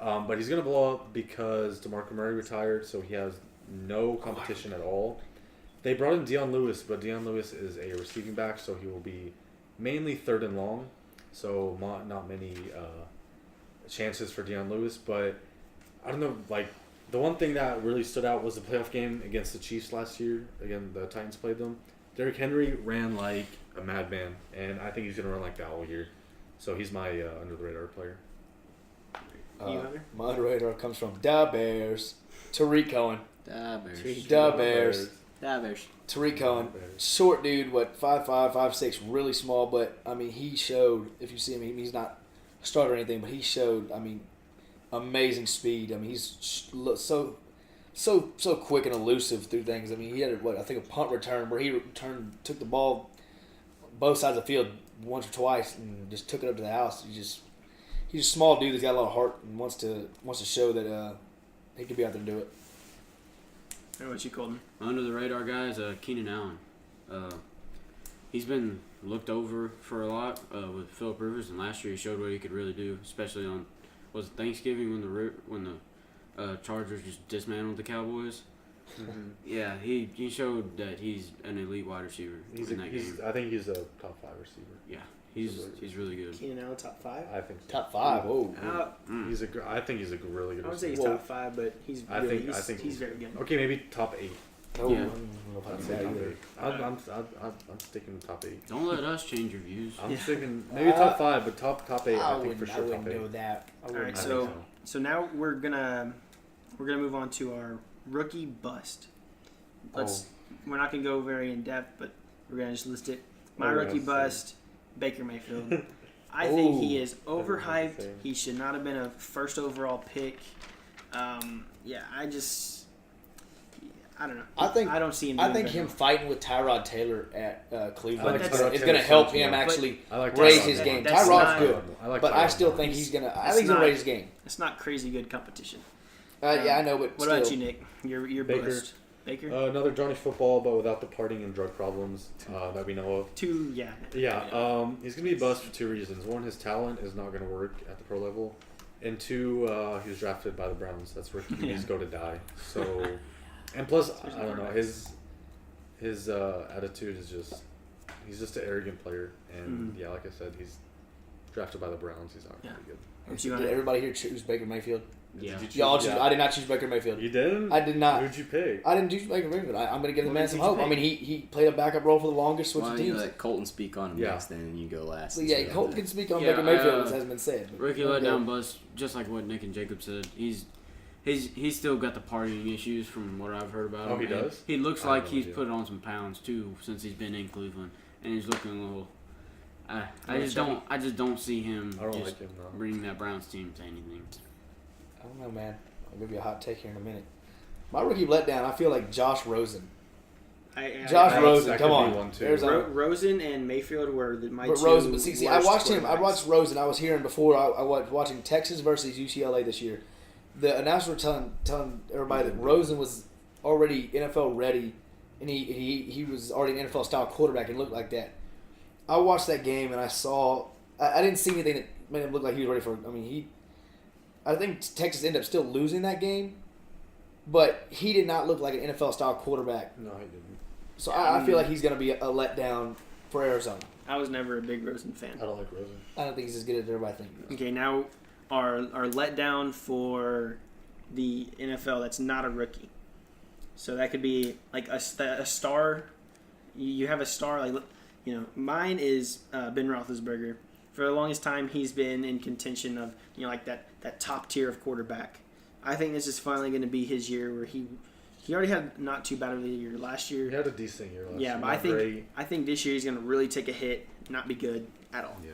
But he's gonna blow up because DeMarco Murray retired, so he has no competition at all. They brought in Deion Lewis, but Deion Lewis is a receiving back, so he will be mainly third and long. So not many chances for Deion Lewis. But I don't know, like the one thing that really stood out was the playoff game against the Chiefs last year. Again, the Titans played them. Derrick Henry ran like a madman, and I think he's gonna run like that all year. So he's my under the radar player. My under the radar comes from Da Bears. Tariq Cohen. Da Bears. Da Bears. Da Bears. Tariq Cohen. Short dude, 5'5", 5'6", really small, but I mean he showed. If you see him, he's not a starter or anything, but he showed. I mean, amazing speed. I mean he's so quick and elusive through things. I mean, he had I think a punt return where he took the ball both sides of the field once or twice and just took it up to the house. He's a small dude that's got a lot of heart and wants to show that he can be out there and do it. What about you, Colton? Under the radar guy is Keenan Allen. He's been looked over for a lot with Philip Rivers, and last year he showed what he could really do, especially on Thanksgiving when the Chargers just dismantled the Cowboys. Mm-hmm. Yeah, he showed that he's an elite wide receiver in that game. I think he's a top 5 receiver. Yeah, he's really good. Keenan Allen, top 5? I think so. Top 5. Whoa. I think he's a really good I would say receiver. he's top 5, but he's he's very good. Okay, maybe top 8. Oh, Yeah. I don't know if I'd I'd say say that top either. 8. I'm sticking to top 8. Don't let us change your views. I'm sticking maybe top 5, but top 8. I think for I sure wouldn't top 8. do that. All right, I so think so now we're gonna move on to our rookie bust. We're not gonna go very in depth, but we're gonna just list it. My rookie bust, Baker Mayfield. I think he is overhyped. He should not have been a first overall pick. I don't know. I don't see him. I doing think very him well. fighting with Tyrod Taylor at Cleveland But that's- is going to help him actually I like raise Tyrod. his game. That's Tyrod's not- good, I like but I Tyrod. still think he's going to. I That's think he's going not- to raise his game. It's not crazy good competition. Yeah, I know, but What still. about you, Nick? Your Baker. bust. Baker. Another Johnny football, but without the partying and drug problems that we know of. Two, yeah. Yeah, he's going to be a bust for 2 reasons. One, his talent is not going to work at the pro level. And 2, he was drafted by the Browns. That's where QBs go to die. So, and plus, I don't know, his attitude is he's just an arrogant player. And yeah, like I said, he's drafted by the Browns. He's not going to be good. What you Did want? everybody here choose Baker Mayfield? Yeah. Did Y'all choose. yeah. I did not choose Baker Mayfield. You didn't? I did not. Who'd you pick? I didn't choose Baker Mayfield. I'm going to give the Well, man then some who'd you hope. I mean, pick? he played a backup role for the longest, Why switching don't you teams. let Colton speak on him next, then, and you go last? So, yeah, Colton can speak on Yeah, Baker Mayfield, as has been said. but- Rookie Okay. letdown bust, just like what Nick and Jacob said. He's still got the partying issues from what I've heard about him. Oh, he And does? He looks I like have no he's idea. put on some pounds too since he's been in Cleveland, and he's looking a little. I Little just chubby. don't. I just don't see him I don't just like him, no. bringing that Browns team to anything. I don't know, man. I'll give you a hot take here in a minute. My rookie letdown, I feel like Josh Rosen. Josh Rosen, that come could be on. one, too. There's a- Rosen and Mayfield were my But two. Rosen, but see, I worst watched him. I quarterbacks. watched Rosen. I was hearing before. I was watching Texas versus UCLA this year. The announcer were telling everybody that Rosen was already NFL ready, and he was already an NFL style quarterback and looked like that. I watched that game and I saw. I didn't see anything that made him look like he was ready for. I mean, I think Texas ended up still losing that game, but he did not look like an NFL style quarterback. No, he didn't. So I feel like he's going to be a letdown for Arizona. I was never a big Rosen fan. I don't like Rosen. I don't think he's as good as everybody thinks. Okay, now our letdown for the NFL that's not a rookie. So that could be like a star. You have a star, like, you know, mine is Ben Roethlisberger. For the longest time, he's been in contention of, you know, like that top tier of quarterback. I think this is finally going to be his year where he already had not too bad of a year last year. He had a decent year last year. Yeah, but Not I think this year he's going to really take a hit, not be good at all. Yeah.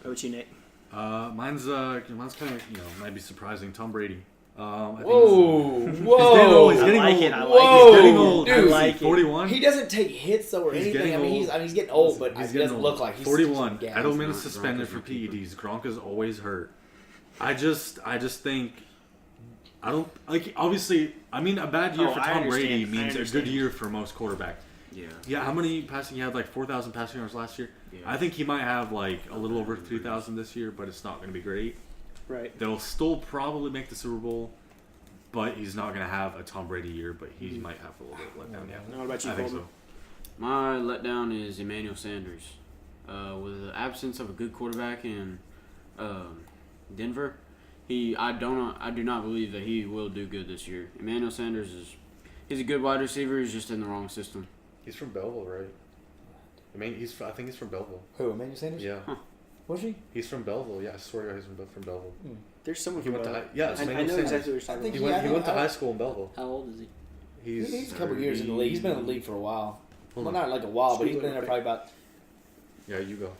What about you, Nick? Mine's kind of, might be surprising. Tom Brady. I think Whoa! he's Whoa! getting I like old. it. I like Whoa, it. He's getting old. dude. I like it. 41. He doesn't take hits though or He's anything. getting I mean, old. he's getting old, but he He's getting doesn't old. look like he's 41. gas. Edelman is Gronk suspended is for your keeper. PEDs. Gronk is always hurt. I just think. I don't like. Obviously, I mean, a bad year Oh, for I Tom Brady understand. I means a good understand. year for most quarterbacks. Yeah, how many passing? He had like 4,000 passing yards last year. Yeah. I think he might have like a little over 3,000 this year, but it's not going to be great. Right. They'll still probably make the Super Bowl, but he's not going to have a Tom Brady year, but he might have a little bit of letdown. Yeah. What about you, I think Colton? so. My letdown is Emmanuel Sanders. With the absence of a good quarterback in Denver, I do not believe that he will do good this year. Emmanuel Sanders he's a good wide receiver. He's just in the wrong system. He's from Belleville, right? I think he's from Belleville. Who, Emmanuel Sanders? Yeah. Huh. Was he? He's from Belleville. Yeah, I swear to God, he's from Belleville. There's someone He from went to Belleville. yeah. I Emmanuel know Sanders. exactly what you're talking think about. He went to high school in Belleville. How old is he? He's a couple years in the league. He's been in the league for a while. Hold Well, on. not like a while, but he's Speak been there real probably about. Yeah, you go.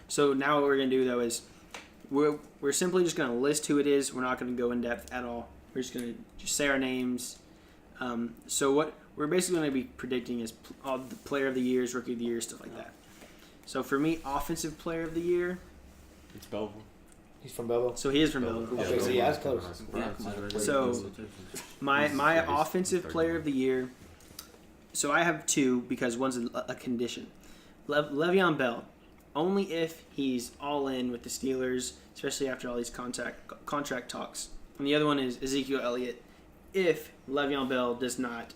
So now what we're gonna do though is we're simply just gonna list who it is. We're not gonna go in depth at all. We're just gonna say our names. So what we're basically gonna be predicting is all the player of the years, rookie of the year, stuff like that. So for me, offensive player of the year. It's Belleville. He's from Belleville. So he is from Belleville. Okay, so yeah, that's close. So my offensive player of the year. So I have two because one's a condition. Le'Veon Bell, only if he's all in with the Steelers, especially after all these contract talks. And the other one is Ezekiel Elliott, if Le'Veon Bell does not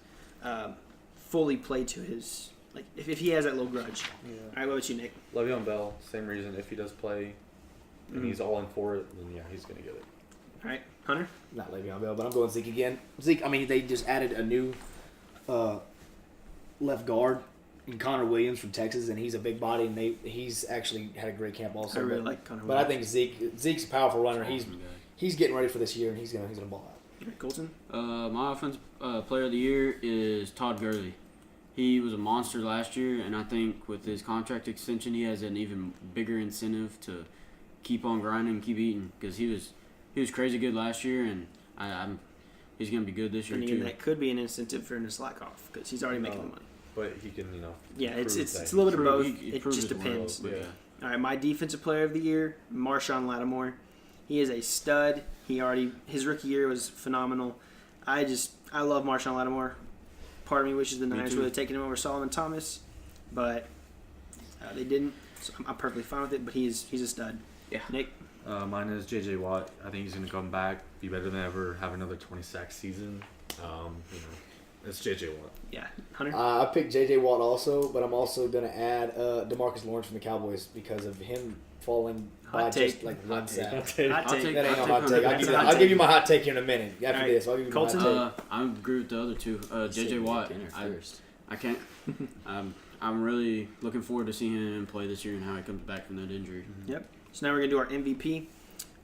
fully play to his if he has that little grudge. Yeah. All right, what about you, Nick? Le'Veon Bell, same reason. If he does play, and he's all in for it, then yeah, he's gonna get it. All right, Hunter. Not Le'Veon Bell, but I'm going Zeke again. Zeke, I mean, they just added a new left guard in Connor Williams from Texas, and he's a big body, and he's actually had a great camp also. I really but, like Connor But I Williams. think Zeke's a powerful runner. He's getting ready for this year, and he's gonna ball out. All right, Colton. My offensive player of the year is Todd Gurley. He was a monster last year, and I think with his contract extension, he has an even bigger incentive to keep on grinding and keep eating because he was crazy good last year, and he's gonna be good this year And even too. that could be an incentive for him to slack off because he's already making the money. But he can, Yeah, it's prove that a little bit of both. He It proved just his worth, depends. but yeah. All right, my defensive player of the year, Marshawn Lattimore. He is a stud. His rookie year was phenomenal. I love Marshawn Lattimore. Part of me wishes the Niners too. would have taken him over Solomon Thomas, but they didn't. So I'm perfectly fine with it. But he's a stud. Yeah. Nick. Mine is J.J. Watt. I think he's gonna come back, be better than ever, have another 20-sack season. It's J.J. Watt. Yeah. Hunter. I picked J.J. Watt also, but I'm also gonna add DeMarcus Lawrence from the Cowboys because of him falling by Hot take. just like one sack. Hot I'll take. take- That ain't no I'll hot take. That's a hot I'll take. give you my hot take here in a minute. After All right. this, I'll give you my hot Colton? take. I agree with the other two. J.J. Watt. I can't. I'm really looking forward to seeing him play this year and how he comes back from that injury. Yep. So now we're gonna do our MVP.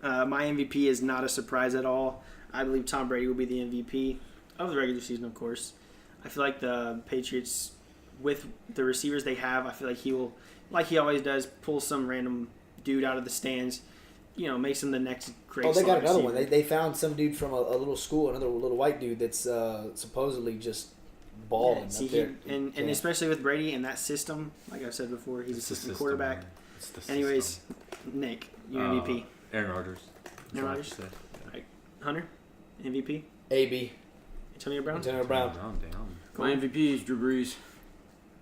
My MVP is not a surprise at all. I believe Tom Brady will be the MVP of the regular season, of course. I feel like the Patriots, with the receivers they have, I feel like he will, like he always does, pull some random dude out of the stands. Makes him the next great. Oh, they got slot another one. receiver. They found some dude from a little school, another little white dude that's supposedly just balling Yeah, see, up there. and Yeah. especially with Brady and that system, like I said before, he's a It's the system system, quarterback. man. It's the Anyways, system. Nick, your MVP. Aaron Rodgers. Aaron Rodgers? Hunter, MVP. AB, Antonio Brown. Antonio Brown. Down. My MVP is Drew Brees.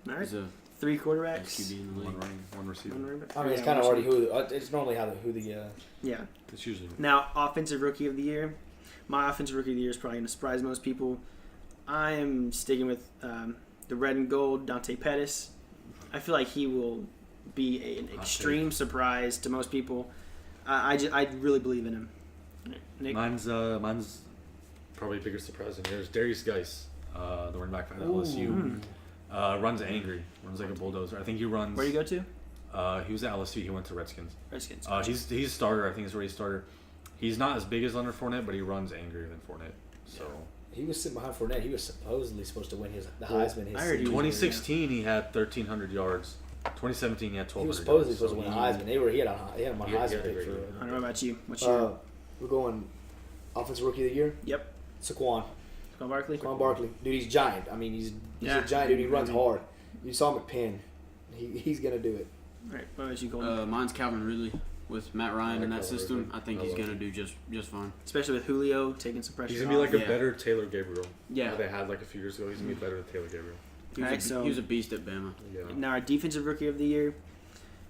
All right. He's a 3 best quarterbacks. QB in the league. One receiver. One running back. I mean, it's Yeah, kind of one already receiver. who. It's normally who the. Yeah. It's usually. Now, offensive rookie of the year. My offensive rookie of the year is probably going to surprise most people. I am sticking with the red and gold, Dante Pettis. I feel like he will be an extreme surprise to most people. I really believe in him. Nick? Mine's probably a bigger surprise than yours. Darius Geis, the running back from LSU, runs angry, runs like a bulldozer. I think he runs. Where do you go to? He was at LSU. He went to Redskins. Redskins. He's a starter. I think he's already a starter. He's not as big as Leonard Fournette, but he runs angrier than Fournette. So He was sitting behind Fournette. He was supposedly supposed to win the Heisman. I heard he was 2016 he had 1,300 yards. 2017 he had 1,200. He was supposedly yards. supposed to win the Heisman. He had him on He had Heisman a pick great for. year. I don't know about you. What's your... We're going offensive rookie of the year. Yep. Saquon Barkley? Barkley. Dude, he's giant. I mean, he's Yeah. a giant dude. He runs hard. You saw him at Penn. He's gonna do it. All right. What about you, Colton? Mine's Calvin Ridley with Matt Ryan in that Calvin system. Ridley. I think I he's love gonna him. do just fine. Especially with Julio taking some pressure He's gonna be off. like a Yeah. better Taylor Gabriel. Yeah. That they had like a few years ago. He's gonna be better than Taylor Gabriel. He was, Alright, so- he was a beast at Bama. Yeah. Now our defensive rookie of the year,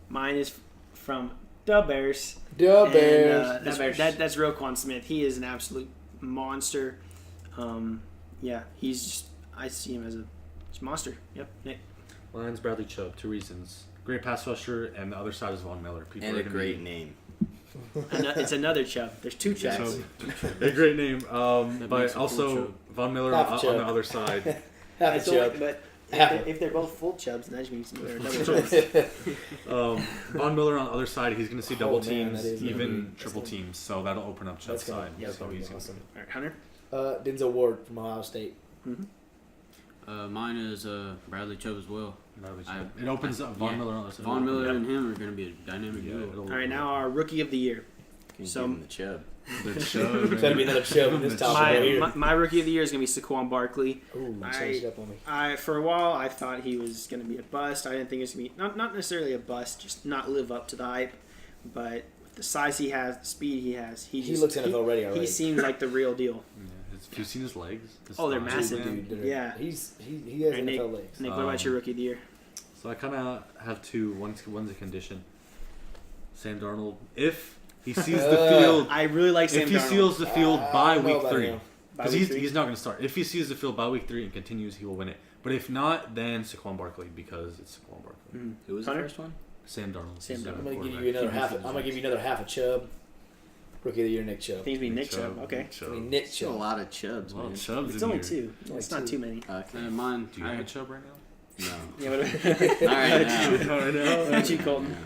mine is from the Bears. The And, Bears. that's Roquan Smith. He is an absolute monster. Yeah, he's just, I see him as a monster. Yep, Nick. Mine's Bradley Chubb. 2 reasons. Great pass rusher, and the other side is Von Miller. People And are a gonna great be- name. It's another Chubb. There's 2 Chubbs. A great name. makes But it cool, also Chubb. Von Miller Half on Chubb. the other side. Half a It's only- Chubb. but Half if they're both full Chubbs, then that just means they're double Chubbs. Von Miller on the other side, he's going to see double man, teams, that is gonna even be- triple that's gonna- teams. So that'll open up Chubb's That's gonna, side. yeah, So he's gonna- awesome. All right, Hunter. Denzel Ward from Ohio State. Mine is Bradley Chubb as well. It opens up Von yeah. Miller on the other side. Von Miller Yep. and him are going to be a dynamic Yeah, duo. it'll- All right, now our rookie of the year. Can you So- give him the Chubb? The Chubb. Better be another Chubb in this top right here. My rookie of the year is going to be Saquon Barkley. Ooh, you changed it up on me. For a while, I thought he was going to be a bust. I didn't think it was going to be not necessarily a bust, just not live up to the hype. But with the size he has, the speed he has, He looks NFL ready already. He seems like the real deal. Yeah, have you seen his legs? His Oh, they're thighs, massive, man. Dude, Yeah. he has All right, Nick, NFL legs. Nick, what about your rookie of the year? So I kind of have 2. One's a condition. Sam Darnold, if he sees the field, I really like Sam if he Darnold. sees the field I by don't know week about 3, him. By because week 3? he's not going to start. If he sees the field by week 3 and continues, he will win it. But if not, then Saquon Barkley, because it's Saquon Barkley. Mhm. Who was Hunter? the first one? Sam Darnold. Sam He's a Darnold. I'm gonna give quarterback. you another He half. misses I'm gonna give you another half a Chubb. Rookie of the year, Nick Chubb. I think it's be Nick Chubb. Chubb. Okay. Chubb. I mean Nick Still a Chubb. lot of Chubbs, A lot man. of Chubbs It's in only here. 2. It's not too many. Okay. Mine. Do you have a Chubb right now? No. Yeah, what about, All right, now. what about you, Colton?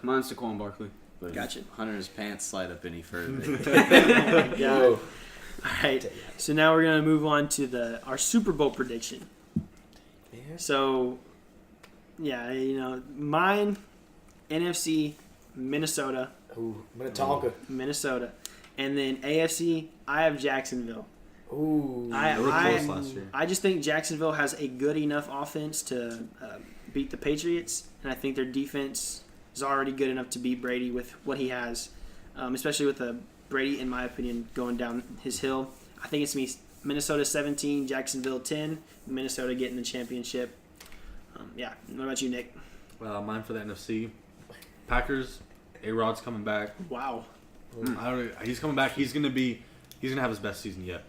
Mine's Saquon Barkley. But Gotcha. if Hunter's pants slide up any further. Yeah. Whoa. All right. So now we're gonna move on to our Super Bowl prediction. Yeah. So, yeah, mine, NFC, Minnesota, Ooh, Minnetonka. and then AFC, I have Jacksonville. Ooh. They were close last year. I just think Jacksonville has a good enough offense to beat the Patriots, and I think their defense is already good enough to beat Brady with what he has, especially with Brady, in my opinion, going down his hill. I think it's me, Minnesota 17, Jacksonville 10, Minnesota getting the championship. Yeah. What about you, Nick? Mine for the NFC. Packers. A-Rod's coming back. Wow. He's coming back. He's gonna have his best season yet.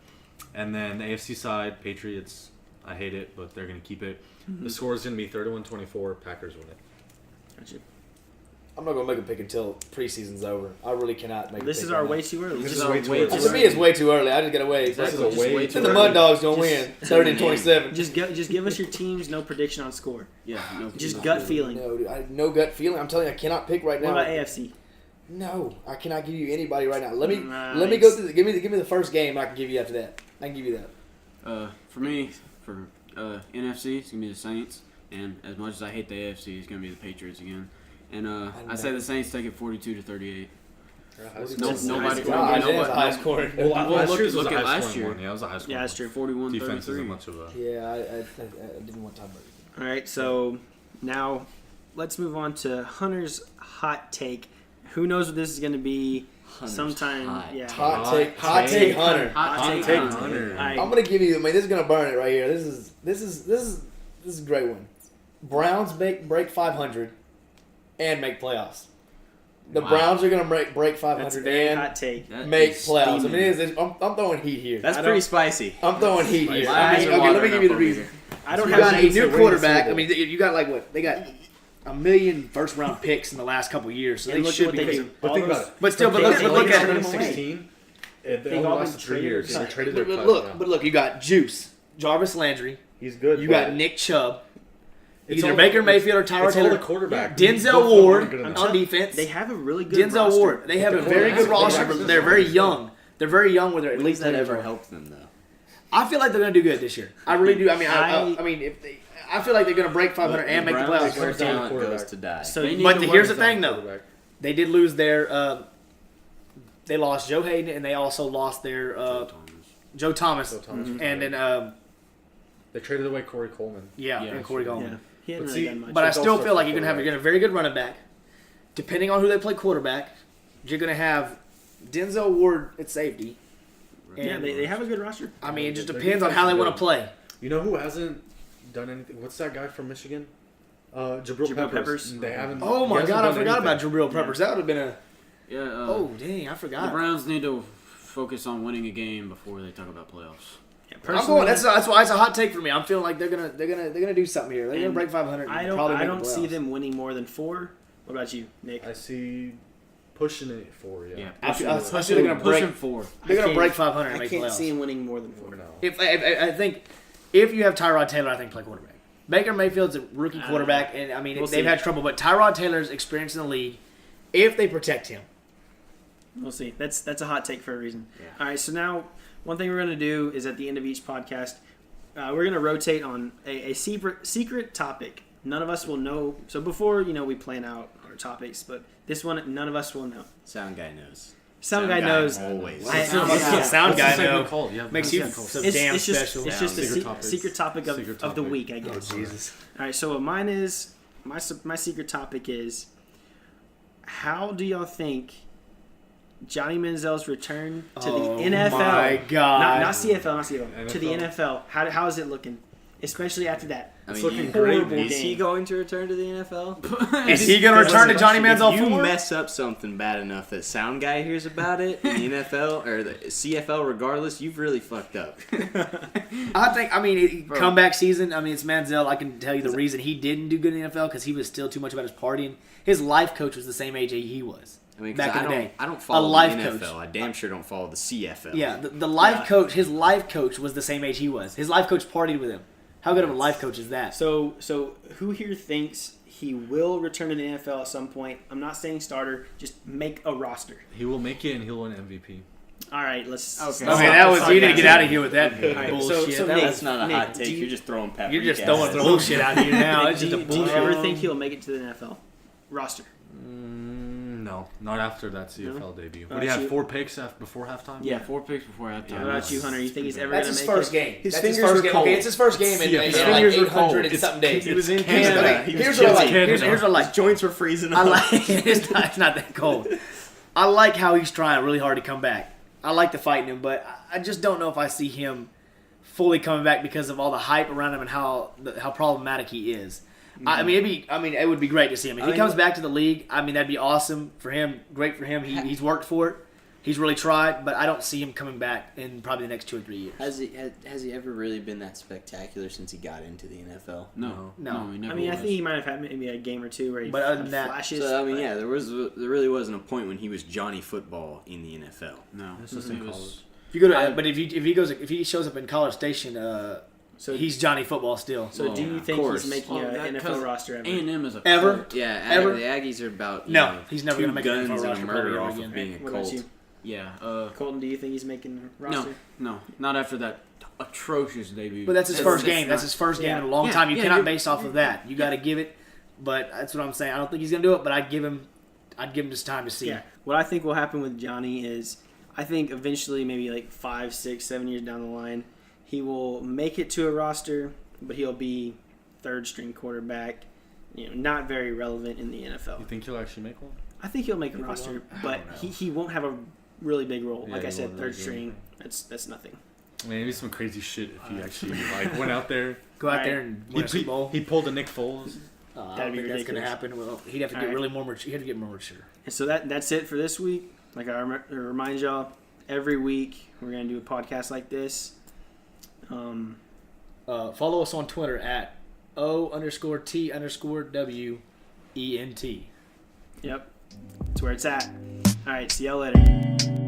And then the AFC side, Patriots. I hate it, but they're gonna keep it. The score is gonna be 31-24. Packers win it. Gotcha. I'm not gonna make a pick until preseason's over. I really cannot make. This a pick is our right way too early. This Just is way too early. now. To me, it's way too early. I just gotta wait. Exactly. This is a way too Then the early. Mud Dogs gonna Just- win 30-27. Just give us your teams, no prediction on score. Yeah. No, Just no, gut no. feeling. No, dude, I have no gut feeling. I'm telling you, I cannot pick right What now. about AFC? No, I cannot give you anybody right now. Let me Nice. go through. Give me the first game. I can give you after that. I can give you that. For me, for NFC, it's gonna be the Saints, and as much as I hate the AFC, it's gonna be the Patriots again. And I say the Saints take it 42-38. Nobody. God, that's a high scoring. Well, Well, last look- year's was look a at high last scoring year. one. Yeah, it was a high scoring. Yeah, that's true. Defense 41-33. isn't much of a. Yeah, I didn't want Tom Brady. All right, so now let's move on to Hunter's hot take. Who knows what this is going to be? Hunter's Sometime, hot. yeah. Hot take Hunter. Hot take take Hunter. Hunter. All right. I'm gonna give you. I mean, this is gonna burn it right here. This is a great one. Browns break 500 and make playoffs. The Wow. Browns are gonna break That's a 500 very and hot take. That make is playoffs. I steaming. mean, I'm throwing heat here. That's I pretty don't- spicy. I'm throwing heat here. My I eyes mean, are okay, let me watering give you the up over reason. here. I don't You have got a to new win quarterback. the I Super Bowl. mean, you got like what? They got a million first round picks in the last couple of years, so And they look at should what be. they do. But All think those- about it. But still, but They look, got but look Lakers at in it. them away. 2016. They They only all lasted been 3 traded years. or So they cut. traded their But cut. look, yeah. but look, you got Juice, Jarvis Landry, He's good. you but got Nick Chubb, it's either all- Baker Mayfield or Tyler It's all the Taylor, quarterback. Denzel Both of them Ward aren't good enough. on defense. They have a really good Denzel roster. Ward. They have a But very good quarterback- roster, but they're very young. They're very young with their At at least least that ever helped them, though. I feel like they're going to do good this year. I really do. I mean, I- I mean, I feel like they're going to break 500 and make the Browns, playoffs. their Comes down to talent goes quarterback. to die. So They need But to here's work the thing, though. Quarterback. They did lose their. They lost Joe Hayden, and they also lost their Joe Thomas, So Thomas was and great. then They traded away Corey Coleman. and Corey Goldman. Yeah, he hadn't But really see, done much. But I It's still also feel like for you're gonna have a very good running back. Depending on who they play quarterback, you're gonna have Denzel Ward at safety. yeah, And they have a good roster. I mean, it just Their depends on defense how they is want good. to play. You know who hasn't done anything. What's that guy from Michigan? Jabril Peppers. They haven't. Oh my he hasn't God, I done forgot about anything. Jabril Peppers. That would have been a. Yeah. Oh dang, I The forgot. Browns need to focus on winning a game before they talk about playoffs. Yeah, I'm going. That's why it's a hot take for me. I'm feeling like they're gonna do something here. They're gonna And break 500. I and probably don't. I make don't the see playoffs. them winning more than 4. What about you, Nick? I see pushing it for Yeah. I feel they're Pushing gonna break. 4. They're gonna can't- break 500 and I make can't playoffs. see him winning more than 4. No. If I think if you have Tyrod Taylor, I think play quarterback. Baker Mayfield's a rookie quarterback, and I mean We'll they've see. had trouble. But Tyrod Taylor's experience in the league, if they protect him, We'll see. That's a hot take for a reason. Yeah. All right. So now, one thing we're gonna do is at the end of each podcast, we're gonna rotate on a secret topic. None of us will know. So before we plan out our topics, but this one none of us will know. Sound guy knows. Some guy knows. Always. sound guy know Called? Yeah, makes what's you that called? so It's, damn it's just special. it's just a Secret topics. secret topic of, Secret of the topic. week, I Oh guess. Jesus! All right. So what mine is my secret topic is how do y'all think Johnny Manziel's return to the NFL? My God! Not CFL, to the NFL. NFL. How is it looking? Especially after that. I It's mean, looking horrible great. is he game. going to return to the NFL? Is he gonna return to Johnny Manziel If you 4? mess up something bad enough that sound guy hears about it in the NFL or the CFL, regardless, you've really fucked up. I mean, comeback season. I mean, it's Manziel. I can tell you the reason he didn't do good in the NFL because he was still too much about his partying. His life coach was the same age he was. I mean, 'cause Back in the day. I don't follow life the NFL. coach. I damn sure don't follow the CFL. Yeah, the life coach. His life coach was the same age he was. His life coach partied with him. How good of a life coach is that? So who here thinks he will return to the NFL at some point? I'm not saying starter. Just make a roster. He will make it and he'll win MVP. All right. Let's. Okay. Okay, that was you need to get out of here with that All right, bullshit. so That Nick, was- That's not a Nick, hot take. do you- You're just throwing paprika. you're just throwing bullshit out here now. It's do just a you, do you bullshit. ever think he'll make it to the NFL roster? No, not after that CFL debut. What Uh, do you have? shoot. 4 picks before halftime? Yeah. 4 picks before halftime. What about you, Hunter? You think he's ever That's going his to make first it? game. His That's his fingers first were game. cold. Okay, it's his first game in Yeah, like his fingers were 800 and cold. something days. He was in Canada. Canada. He was Here's what I like. Canada. Here's what I like. His joints were freezing I up. like it's not that cold. I like how he's trying really hard to come back. I like the fighting him, but I just don't know if I see him fully coming back because of all the hype around him and how problematic he is. I mean, it would be great to see him if he comes back to the league. I mean, that'd be awesome for him. Great for him. He's worked for it. He's really tried, but I don't see him coming back in probably the next 2 or 3 years. Has he ever really been that spectacular since he got into the NFL? No, No. he never I mean, I was. think he might have had maybe a game or two where he But other had than that- flashes. So I mean, but- yeah, there really wasn't a point when he was Johnny Football in the NFL. No, This is he in was- college. If you go to, but if he shows up in College Station, So he's Johnny Football still. So do you of think course. he's making Well, an that- NFL 'cause roster ever? A&M is a Ever? cult. Yeah, Ever? the Aggies are about No, he's never 2 gonna make an NFL guns and roster a probably murder ever off again. of being a What about cult. you? Yeah. Colton, do you think he's making a roster? No, not after that atrocious debut. But that's his first game. That's his first game Yeah. in a long Yeah, time. You yeah, cannot you're- base off of that. You got to give it. But that's what I'm saying. I don't think he's gonna do it. But I'd give him just time to see. Yeah. What I think will happen with Johnny is, I think eventually, maybe like 5, 6, 7 years down the line, he will make it to a roster, but he'll be third string quarterback. Not very relevant in the NFL. You think he'll actually make one? I think he'll make a roster, but he won't have a really big role. Yeah, Like I he said, won't third really do string. anything. That's nothing. Maybe some crazy shit if he actually went out there. Go out Right. there and win a Super Bowl. He pulled a Nick Foles. I don't That'd be think that's gonna ridiculous. happen. Well, he'd have to All get right. really more mature. He'd have to get more mature. And so that's it for this week. Like I remind y'all, every week we're gonna do a podcast like this. Follow us on Twitter at O_T_WENT. Yep, that's where it's at. All right, see y'all later.